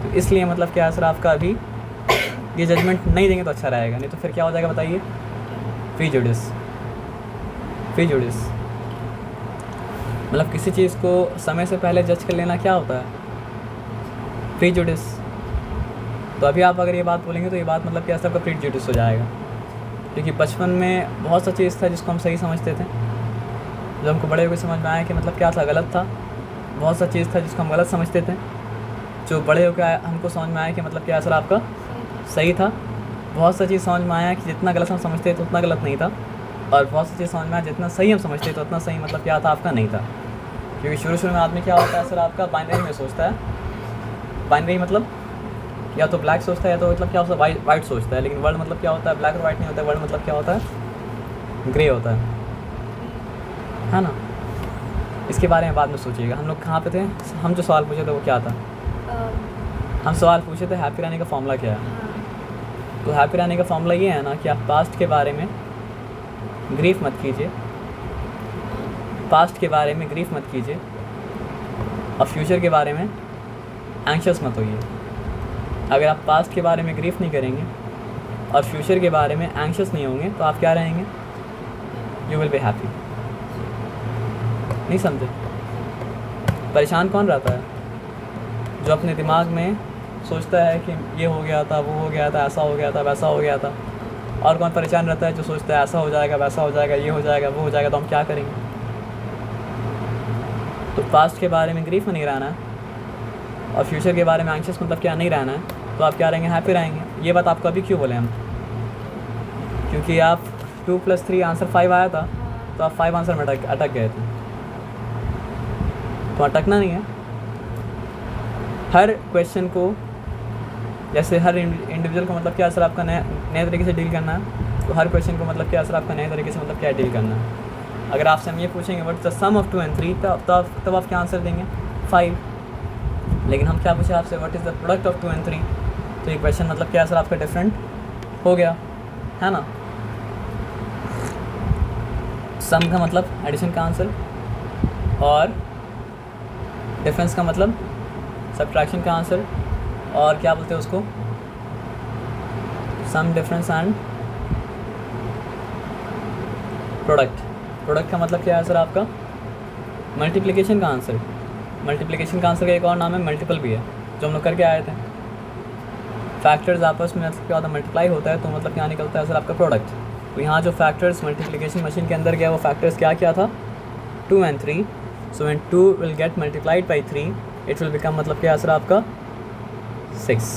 तो इसलिए मतलब क्या है सर आपका? अभी ये जजमेंट नहीं देंगे तो अच्छा रहेगा, नहीं तो फिर क्या हो जाएगा बताइए? प्रीजुडिस। प्रीजुडिस मतलब किसी चीज़ को समय से पहले जज कर लेना क्या होता है? प्रीजुडिस। तो अभी आप अगर ये बात बोलेंगे तो ये बात मतलब क्या सबका प्रीजुडिस हो जाएगा, क्योंकि बचपन में बहुत सा चीज़ था जिसको हम सही समझते थे, जब हमको बड़े होकर समझ में आया कि मतलब क्या था गलत था। बहुत सा चीज़ था जिसको हम गलत समझते थे, जो बड़े होकर हमको समझ में आया कि मतलब क्या असर आपका सही था। बहुत सा चीज़ समझ में आया कि जितना गलत हम समझते थे उतना गलत नहीं था, और बहुत सी चीज़ समझ में आया जितना सही हम समझते थे उतना सही मतलब क्या था आपका नहीं था। क्योंकि शुरू में आदमी क्या होता है सर आपका बाइनरी में सोचता है। बाइनरी मतलब या तो ब्लैक सोचता है या तो मतलब क्या होता है वाइट सोचता है, लेकिन वर्ल्ड मतलब क्या होता है ब्लैक और वाइट नहीं होता है। वर्ल्ड मतलब क्या होता है ग्रे होता है ना। इसके बारे में बाद में सोचिएगा। हम लोग कहाँ पे थे? हम जो सवाल पूछे थे वो क्या था? हम सवाल पूछे थे हैप्पी रहने का फॉर्मूला क्या है। तो हैप्पी रहने का फॉर्मूला ये है ना कि आप पास्ट के बारे में ग्रीफ मत कीजिए, पास्ट के बारे में ग्रीफ मत कीजिए, और फ्यूचर के बारे में एंग्शियस मत होइए। अगर आप पास्ट के बारे में ग्रीफ नहीं करेंगे और फ्यूचर के बारे में एंग्शियस नहीं होंगे तो आप क्या रहेंगे? You will be happy. नहीं समझे? परेशान कौन रहता है? जो अपने दिमाग में सोचता है कि ये हो गया था, वो हो गया था, ऐसा हो गया था, वैसा हो गया था। और कौन परेशान रहता है? जो सोचता है ऐसा हो जाएगा, वैसा हो जाएगा, ये हो जाएगा, वो हो जाएगा। तो हम क्या करेंगे? तो पास्ट के बारे में ग्रीफ में नहीं रहना है और फ्यूचर के बारे में एंग्शियस मतलब क्या नहीं रहना है, तो आप क्या रहेंगे? हैप्पी रहेंगे। ये बात आपको अभी क्यों बोले हम? क्योंकि आप 2 + 3 आंसर 5 आया था, तो आप 5 आंसर में अटक गए थे। तो अटकना नहीं है। हर क्वेश्चन को जैसे हर इंडिविजुअल को मतलब क्या असर आपका नए तरीके से डील करना है, तो हर क्वेश्चन को मतलब क्या असर आपका नए तरीके से मतलब क्या डील करना है। अगर आपसे हम ये पूछेंगे what is the sum of 2 and 3, तब आप क्या आंसर देंगे? 5। लेकिन हम क्या पूछे आपसे what is the product of 2 and 3, तो ये क्वेश्चन मतलब क्या असर आपका डिफरेंट हो गया है ना। सम का मतलब एडिशन का आंसर और डिफरेंस का मतलब सब्ट्रैक्शन का आंसर, और क्या बोलते हैं उसको? सम, डिफरेंस एंड प्रोडक्ट। प्रोडक्ट का मतलब क्या है सर आपका? मल्टीप्लिकेशन का आंसर। मल्टीप्लिकेशन का आंसर का एक और नाम है मल्टीपल भी है, जो हम लोग करके आए थे। फैक्टर्स आपस में मतलब क्या होता है? मल्टीप्लाई होता है, तो मतलब क्या निकलता है सर आपका प्रोडक्ट। तो यहाँ जो फैक्टर्स मल्टीप्लिकेशन मशीन के अंदर गया वो फैक्टर्स क्या क्या था? 2 and 3। So when 2 will get multiplied by 3 it will become मतलब क्या सर आपका 6।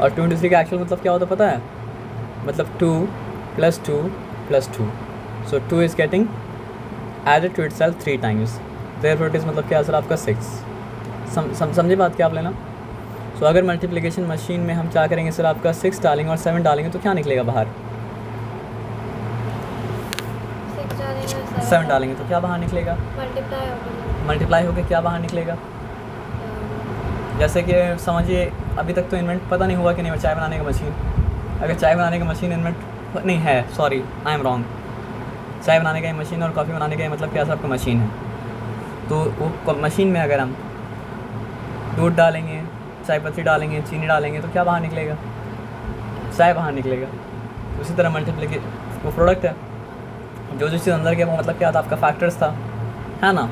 और 2 into 3 का एक्चुअल मतलब क्या होता है पता है? मतलब 2 + 2 + 2। So 2 is getting added to itself 3 times, therefore it is मतलब क्या सर आपका 6। समझे बात क्या आप लेना? सो अगर मल्टीप्लिकेशन मशीन में हम क्या करेंगे सर आपका 6 डालेंगे और 7 डालेंगे तो क्या निकलेगा बाहर? 7 डालेंगे तो क्या बाहर निकलेगा? मल्टीप्लाई होकर क्या बाहर निकलेगा? जैसे कि समझिए अभी तक तो इन्वेंट पता नहीं हुआ कि नहीं चाय बनाने का मशीन। अगर चाय बनाने का मशीन इन्वेंट नहीं है, सॉरी आई एम रॉन्ग, चाय बनाने का मशीन और कॉफ़ी बनाने का मतलब क्या सर आपका मशीन है। तो वो मशीन में अगर हम दूध डालेंगे, चाय पत्ती डालेंगे, चीनी डालेंगे तो क्या बाहर निकलेगा? चाय बाहर निकलेगा। उसी तरह मल्टीप्लिकेशन वो प्रोडक्ट है, जो चीज़ अंदर गया वो मतलब क्या था? आपका फैक्टर्स था, है ना।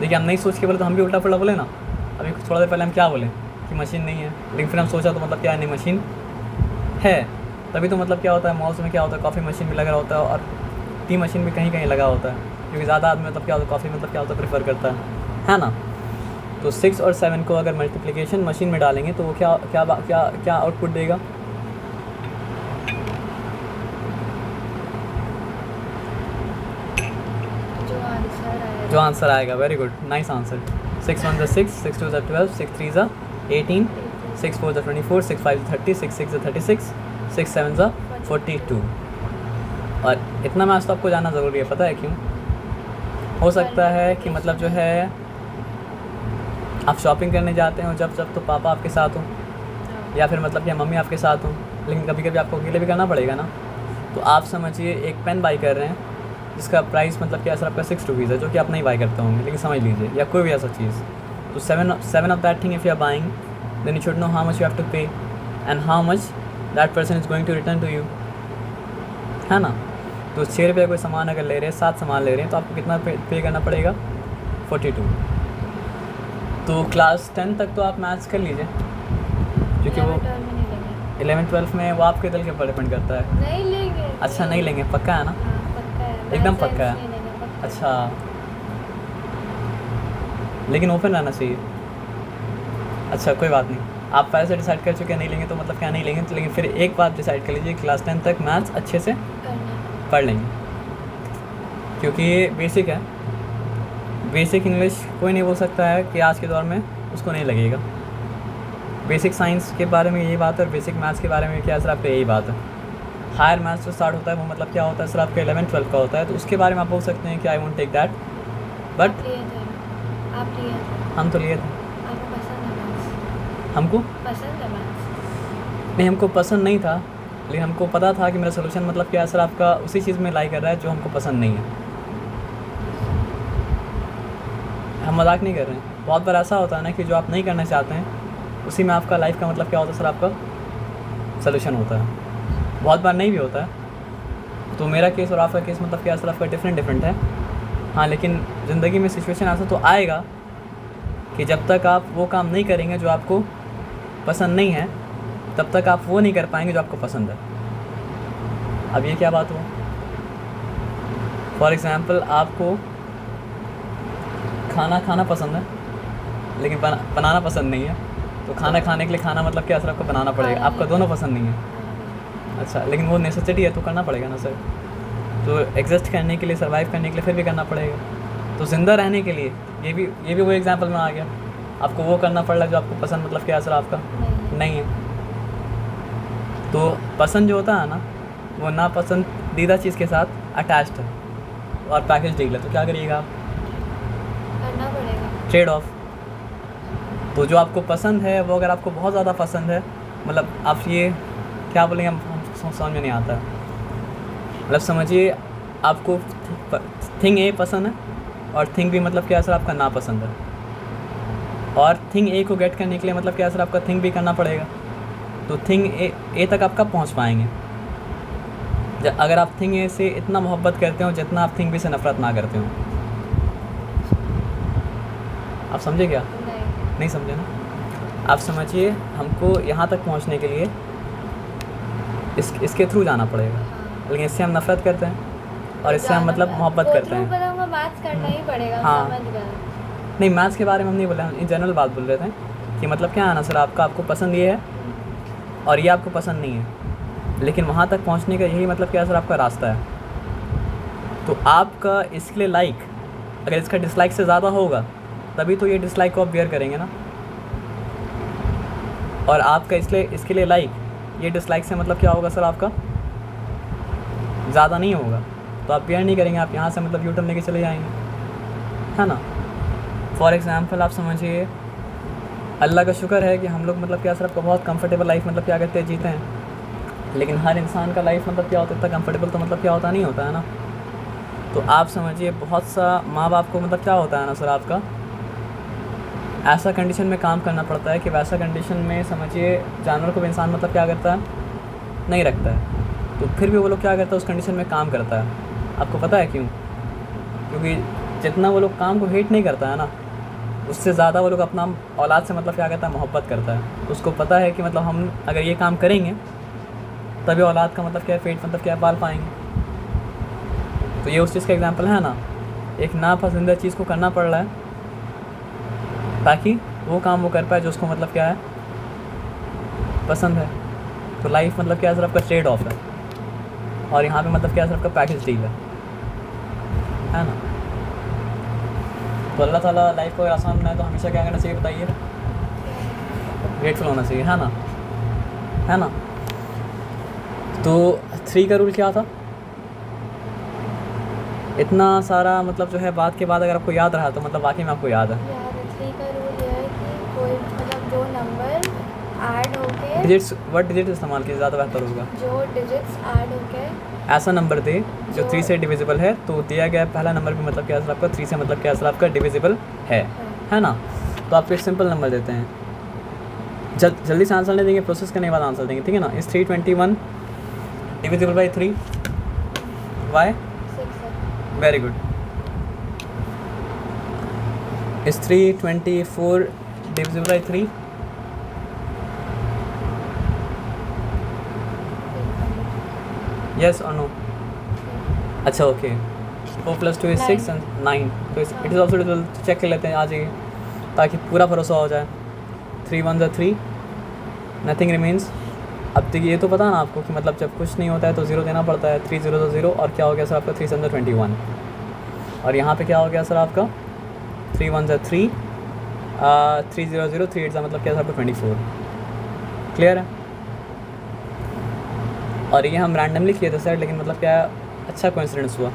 देखिए हम नहीं सोच के बोले तो हम भी उल्टा पुल्टा बोले ना। अभी थोड़ा देर पहले हम क्या बोले कि मशीन नहीं है, लेकिन फिर हम सोचा तो मतलब क्या नहीं मशीन है। तभी तो मतलब क्या होता है मॉल्स में क्या होता है कॉफ़ी मशीन भी लगा होता है और टी मशीन भी कहीं कहीं लगा होता है, क्योंकि ज़्यादा आदमी मतलब क्या होता है कॉफ़ी मतलब क्या होता है प्रेफर करता है ना। तो 6 और 7 को अगर मल्टीप्लिकेशन मशीन में डालेंगे तो वो क्या क्या क्या क्या आउटपुट देगा? जो आंसर आएगा। Very good, nice answer. 6 1 = 6, 6 2 = 12, 6 3 = 18, 6 4 = 24, 6 5 = 30, 6 6 = 36, 6 7 = 42। और इतना मैथ्स तो आपको जानना ज़रूरी है, पता है क्यों? हो सकता है कि मतलब जो है आप शॉपिंग करने जाते हो जब तो पापा आपके साथ हो या फिर मतलब कि मम्मी आपके साथ हो, लेकिन कभी कभी आपको अकेले भी करना पड़ेगा ना। तो आप समझिए एक पेन बाई कर रहे हैं जिसका प्राइस मतलब क्या सर आपका 6 रुपीज़ है, जो कि आप नहीं बाई करते होंगे, लेकिन समझ लीजिए, या कोई भी ऐसा चीज़। तो 7 of that thing if you are buying, then you should know how much you have to pay and how much that person is going to return to you, है ना। तो 6 रुपये कोई सामान अगर ले रहे हैं, 7 सामान ले रहे हैं, तो आपको कितना पे करना पड़ेगा? 42। तो क्लास 10 तक तो आप मैथ्स कर लीजिए, क्योंकि वो 11-12 में वो आपके दिल के ऊपर डिपेंड करता है। नहीं लेंगे। अच्छा नहीं लेंगे, पक्का है ना? हाँ, पक्का है, एकदम Math पक्का है। Science नहीं लेंगे, पक्का। अच्छा, लेकिन ओपन रहना चाहिए। अच्छा कोई बात नहीं, आप पहले से डिसाइड कर चुके हैं नहीं लेंगे, तो मतलब क्या नहीं लेंगे, तो लेकिन फिर एक बात डिसाइड कर लीजिए, क्लास 10 तक मैथ्स अच्छे से करना। पढ़ लेंगे, क्योंकि ये बेसिक है। बेसिक इंग्लिश कोई नहीं बोल सकता है कि आज के दौर में उसको नहीं लगेगा। बेसिक साइंस के बारे में यही बात है, और बेसिक मैथ्स के बारे में क्या सर आपका यही बात है। हायर मैथ्स जो स्टार्ट होता है वो मतलब क्या होता है सर आपका 11-12 का होता है, तो उसके बारे में आप बोल सकते हैं कि I won't take that, but आप लिए थे। हम तो लिए थे। आपको पसंद है मैथ्स? हमको पसंद है मैथ्स? नहीं, हमको पसंद नहीं था, लेकिन हमको पता था कि मेरा सोल्यूशन मतलब क्या है सर आपका उसी चीज़ में लाई कर रहा है जो हमको पसंद नहीं है। हम मजाक नहीं कर रहे हैं। बहुत बार ऐसा होता है ना कि जो आप नहीं करना चाहते हैं उसी में आपका लाइफ का मतलब क्या होता है सर आपका सोल्यूशन होता है। बहुत बार नहीं भी होता है। तो मेरा केस और आपका केस मतलब क्या है सर आपका डिफरेंट है। हाँ, लेकिन ज़िंदगी में सिचुएशन ऐसा तो आएगा कि जब तक आप वो काम नहीं करेंगे जो आपको पसंद नहीं है, तब तक आप वो नहीं कर पाएंगे जो आपको पसंद है। अब ये क्या बात हुआ? फॉर एग्ज़ाम्पल आपको खाना पसंद है, लेकिन बनाना पसंद नहीं है, तो खाना खाने के लिए खाना मतलब क्या सर आपको बनाना पड़ेगा। आपका दोनों पसंद नहीं है। अच्छा, लेकिन वो नेसेसिटी है तो करना पड़ेगा ना सर। तो एग्जिस्ट करने के लिए, सर्वाइव करने के लिए फिर भी करना पड़ेगा। तो ज़िंदा रहने के लिए ये भी वो एग्जांपल में आ गया। आपको वो करना पड़ रहा है जो आपको पसंद मतलब क्या सर आपका नहीं है। तो पसंद जो होता है ना, वो ना पसंदीदा चीज़ के साथ अटैच्ड है और पैकेज डील है। तो क्या करिएगा आप? करना पड़ेगा ट्रेड ऑफ। तो जो आपको पसंद है वो अगर आपको बहुत ज़्यादा पसंद है, मतलब आप ये क्या बोलेंगे, हम समझ में नहीं आता है। मतलब समझिए आपको थिंग ए पसंद है और थिंग बी मतलब क्या सर आपका ना पसंद है, और थिंग ए को गेट करने के लिए मतलब क्या सर आपका थिंग बी करना पड़ेगा। तो थिंग ए तक आपका पहुंच पाएंगे अगर आप थिंग ए से इतना मोहब्बत करते हो जितना आप थिंग बी से नफ़रत ना करते हो। आप समझे क्या? नहीं समझे ना? आप समझिए हमको यहाँ तक पहुँचने के लिए इसके थ्रू जाना पड़ेगा, लेकिन इससे हम नफ़रत करते हैं और इससे हम मतलब मोहब्बत करते हैं। मैथ्स करना ही पड़ेगा। हाँ। समझ गए। नहीं, मैथ्स के बारे में हम नहीं बोले, हम इन जनरल बात बोल रहे थे कि मतलब क्या है ना सर आपको पसंद ये है और ये आपको पसंद नहीं है, लेकिन वहाँ तक पहुँचने का यही मतलब क्या सर आपका रास्ता है। तो आपका इसके लिए लाइक अगर इसका डिसलाइक से ज़्यादा होगा तभी तो ये डिसलाइक को आप बेयर करेंगे ना। और आपका इसके लिए लाइक ये डिसलाइक से मतलब क्या होगा सर आपका ज़्यादा नहीं होगा, तो आप बेयर नहीं करेंगे, आप यहाँ से मतलब यू टर्न लेके चले जाएंगे, है ना। फॉर एग्ज़ाम्पल आप समझिए अल्लाह का शुक्र है कि हम लोग मतलब क्या सर आपका बहुत कंफर्टेबल लाइफ मतलब क्या कहते हैं जीते हैं, लेकिन हर इंसान का लाइफ मतलब क्या होता है इतना कंफर्टेबल तो मतलब क्या होता नहीं होता है ना। तो आप समझिए बहुत सा माँ बाप को मतलब क्या होता है ना सर आपका ऐसा कंडीशन में काम करना पड़ता है कि वैसा कंडीशन में समझिए जानवर को भी इंसान मतलब क्या करता है नहीं रखता है, तो फिर भी वो लोग क्या करता है उस कंडीशन में काम करता है। आपको पता है क्यों? क्योंकि जितना वो लोग काम को हेट नहीं करता है ना, उससे ज़्यादा वो लोग अपना औलाद से मतलब क्या करता है मोहब्बत करता है। तो उसको पता है कि मतलब हम अगर ये काम करेंगे तभी औलाद का मतलब क्या है पेट मतलब क्या पाल पाएंगे। तो ये उस चीज़ का एग्जांपल है ना, एक नापसंदीदा चीज़ को करना पड़ रहा है ताकि वो काम वो कर पाए जो उसको मतलब क्या है पसंद है। तो लाइफ मतलब क्या है सर आपका ट्रेड ऑफ है, और यहाँ पे मतलब क्या है सर आपका पैकेज डील है ना। तो अल्लाह ताला लाइफ को आसान बनाए तो हमेशा क्या करना चाहिए बताइए? ग्रेटफुल होना चाहिए, है ना। तो 3 का रूल क्या था? इतना सारा मतलब जो है बात के बाद अगर आपको याद रहा तो मतलब वाकई में आपको याद है। यार 3 का रूल ये है कि कोई मतलब जो नंबर ऐड होके डिजिट्स इस्तेमाल कीजिए ज़्यादा बेहतर होगा। जो डिजिट्स ऐड होके ऐसा नंबर दे जो 3 से डिविजिबल है, तो दिया गया पहला नंबर भी मतलब क्या सर आपका 3 से मतलब क्या सर आपका डिविजिबल है ना। तो आप एक सिंपल नंबर देते हैं, जल्दी से आंसर नहीं देंगे, प्रोसेस करने के बाद आंसर देंगे, ठीक है ना। इस 321 डिविजिबल बाई 3 वाई? 6 है। Very good. Is 324 divisible by 3? Yes or no? अच्छा ओके. 4 + 2 is 6 and 9. तो it is also divisible. Check कर लेते हैं, आ जाइए ताकि पूरा भरोसा हो जाए. 3 1 ज़ा 3, नथिंग रिमेन्स. अब देखिए, ये तो पता ना आपको कि मतलब जब कुछ नहीं होता है तो 0 देना पड़ता है. 3 0 0 और क्या हो गया सर आपका 3 7 21. और यहाँ पे क्या हो गया सर आपका 3 1 ज़ा 3, 3 0 0, 3 8 ज़ा मतलब क्या सर आपका 24. क्लियर है? और ये हम रैंडमली किए थे सर, लेकिन मतलब क्या अच्छा कोइंसिडेंस हुआ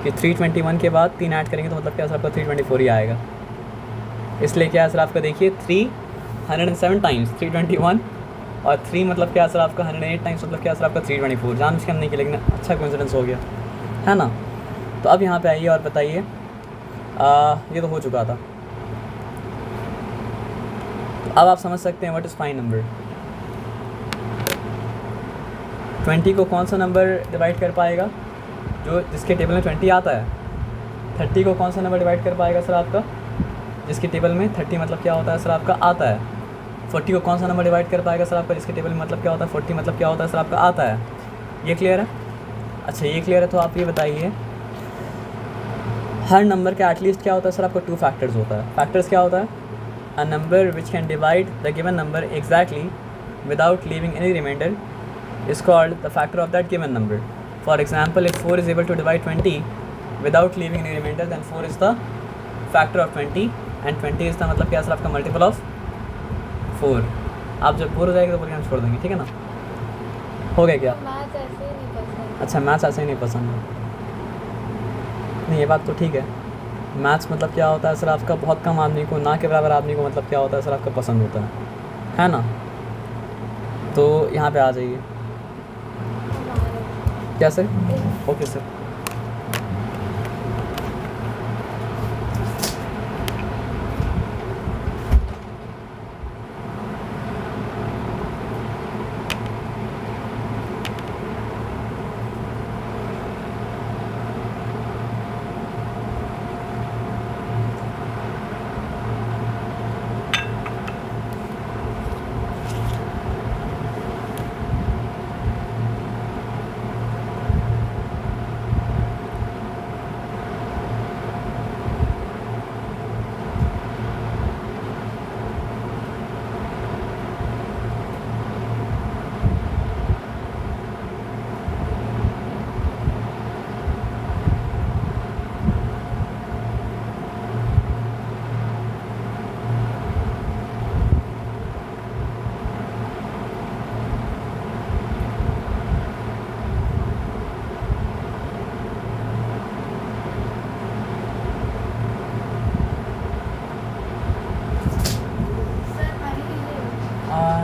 कि 321 के बाद 3 ऐड करेंगे तो मतलब क्या सर आपका 324 ही आएगा. इसलिए क्या सर आपका देखिए 307 टाइम्स 321 और 3 मतलब क्या सर आपका 108 टाइम्स मतलब क्या सर आपका 324. जान के हम नहीं किया, लेकिन अच्छा कोइंसिडेंस हो गया है ना. तो अब यहाँ पे आइए और बताइए, ये तो हो चुका था. तो अब आप समझ सकते हैं व्हाट इज़ फाइन नंबर. 20 को कौन सा नंबर डिवाइड कर पाएगा जो जिसके टेबल में 20 आता है. 30 को कौन सा नंबर डिवाइड कर पाएगा सर आपका जिसके टेबल में 30 मतलब क्या होता है सर आपका आता है. 40 को कौन सा नंबर डिवाइड कर पाएगा सर आपका जिसके टेबल में मतलब क्या होता है 40 मतलब क्या होता है सर आपका आता है. ये क्लियर है? अच्छा ये क्लियर है. तो आप ये बताइए, हर नंबर का एटलीस्ट क्या होता है सर आपका 2 फैक्टर्स होता है. फैक्टर्स क्या होता है? A number which can divide the given number exactly without leaving any remainder is called the factor of that given number. For example, if 4 is able to divide 20 without leaving any remainder, then 4 is the factor of 20 and 20 is the मतलब क्या sir आपका multiple of 4. आप जब bore हो जाएगा तो बोल के हम छोड़ देंगे, ठीक है ना. हो गया क्या? मैथ्स ऐसे ही नहीं पसंद. अच्छा मैथ्स ऐसे ही नहीं पसंद है. नहीं ये बात तो ठीक है. मैथ्स मतलब क्या होता है सर आपका बहुत कम आदमी को, ना के बराबर आदमी को मतलब क्या होता है सर आपका पसंद होता है ना. तो यहाँ पे आ जाइए. क्या सर? Okay sir.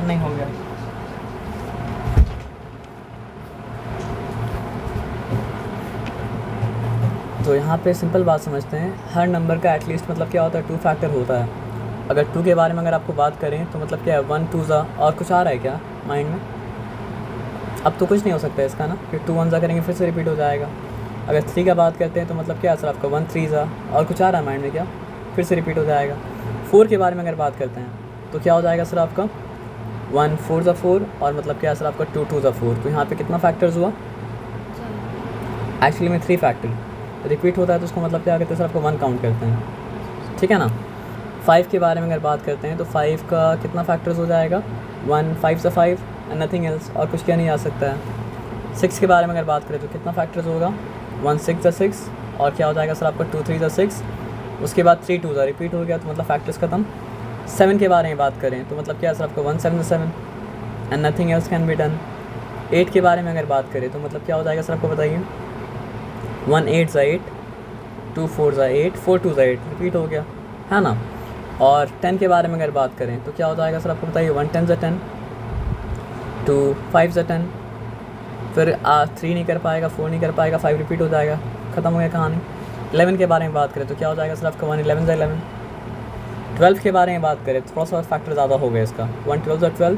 नहीं हो गया. तो यहाँ पे सिंपल बात समझते हैं. हर नंबर का एटलीस्ट मतलब क्या होता है 2 फैक्टर होता है. अगर 2 के बारे में अगर आपको बात करें तो मतलब क्या है 1 2 ज़ा और कुछ आ रहा है क्या माइंड में? अब तो कुछ नहीं हो सकता है इसका ना, फिर 2 1 ज़ा करेंगे फिर से रिपीट हो जाएगा. अगर 3 का बात करते हैं तो मतलब क्या है सर आपका 1 3 ज़ा और कुछ आ रहा है माइंड में क्या, फिर से रिपीट हो जाएगा. 4 के बारे में अगर बात करते हैं तो क्या हो जाएगा सर आपका 1 4 ज़ा 4 और मतलब क्या है सर आपका 2 2 ज़ा 4. तो यहाँ पे कितना फैक्टर्स हुआ? एक्चुअली में 3 फैक्टर. रिपीट होता है तो उसको मतलब क्या कहते हैं सर आपको 1 काउंट करते हैं, ठीक है ना. 5 के बारे में अगर बात करते हैं तो 5 का कितना फैक्टर्स हो जाएगा 1 5 ज़ा 5 एंड नथिंग एल्स, और कुछ क्या नहीं आ सकता है. 6 के बारे में अगर बात करें तो कितना फैक्टर्स होगा 1 6 ज़ा 6 और क्या हो जाएगा सर आपका 2 3 ज़ा 6. उसके बाद 3 2 ज़ा रिपीट हो गया तो मतलब फैक्टर्स खत्म. 7 के बारे में बात करें तो मतलब क्या है सर आपका 1 7 ज़ा 7 and nothing else can be done. 8 के बारे में अगर बात करें तो मतलब क्या हो जाएगा सर आपको बताइए 1 8 ज़ा 8 2 4 ज़ा 8 4 2 ज़ा 8 रिपीट हो गया है ना. और 10 के बारे में अगर बात करें तो क्या हो जाएगा सर आपको बताइए 1 10 ज़ा 10 2 5 ज़ा 10 फिर 3 नहीं कर पाएगा 4 नहीं कर पाएगा 5 रिपीट हो जाएगा, ख़त्म हो गया कहानी. 11 के बारे में बात करें तो क्या हो जाएगा सर आपका 1 11 ज़ा 11. 12 के बारे में बात करें तो थोड़ा सा फैक्टर ज़्यादा हो गया इसका 1 12 ज़ा 12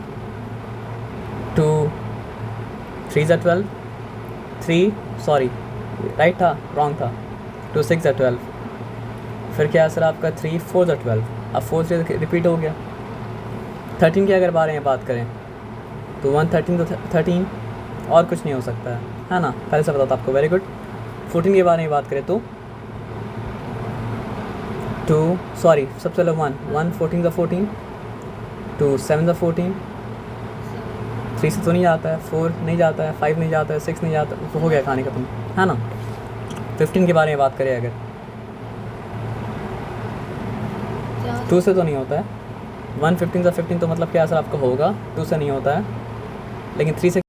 2 3 ज़ा 12 3 सॉरी राइट था, रॉन्ग था। 2 6 है 12। फिर क्या है सर आपका 3 4 है 12। अब 4 से रिपीट हो गया। 13 के अगर बारे में बात करें तो 113 तो 13 और कुछ नहीं हो सकता है ना, पहले से पता था आपको, वेरी गुड। 14 के बारे में बात करें तो 2 सॉरी सबसे पहले 1 14 14, 2 7 14, 3 से तो नहीं जाता है, 4 नहीं जाता है, 5 नहीं जाता है, 6 नहीं जाता, तो हो गया कहानी खत्म, है ना। 15 के बारे में बात करें अगर 2 से तो नहीं होता है, 1 15 से 15 तो मतलब क्या सर आपका होगा, 2 से नहीं होता है, लेकिन 3 से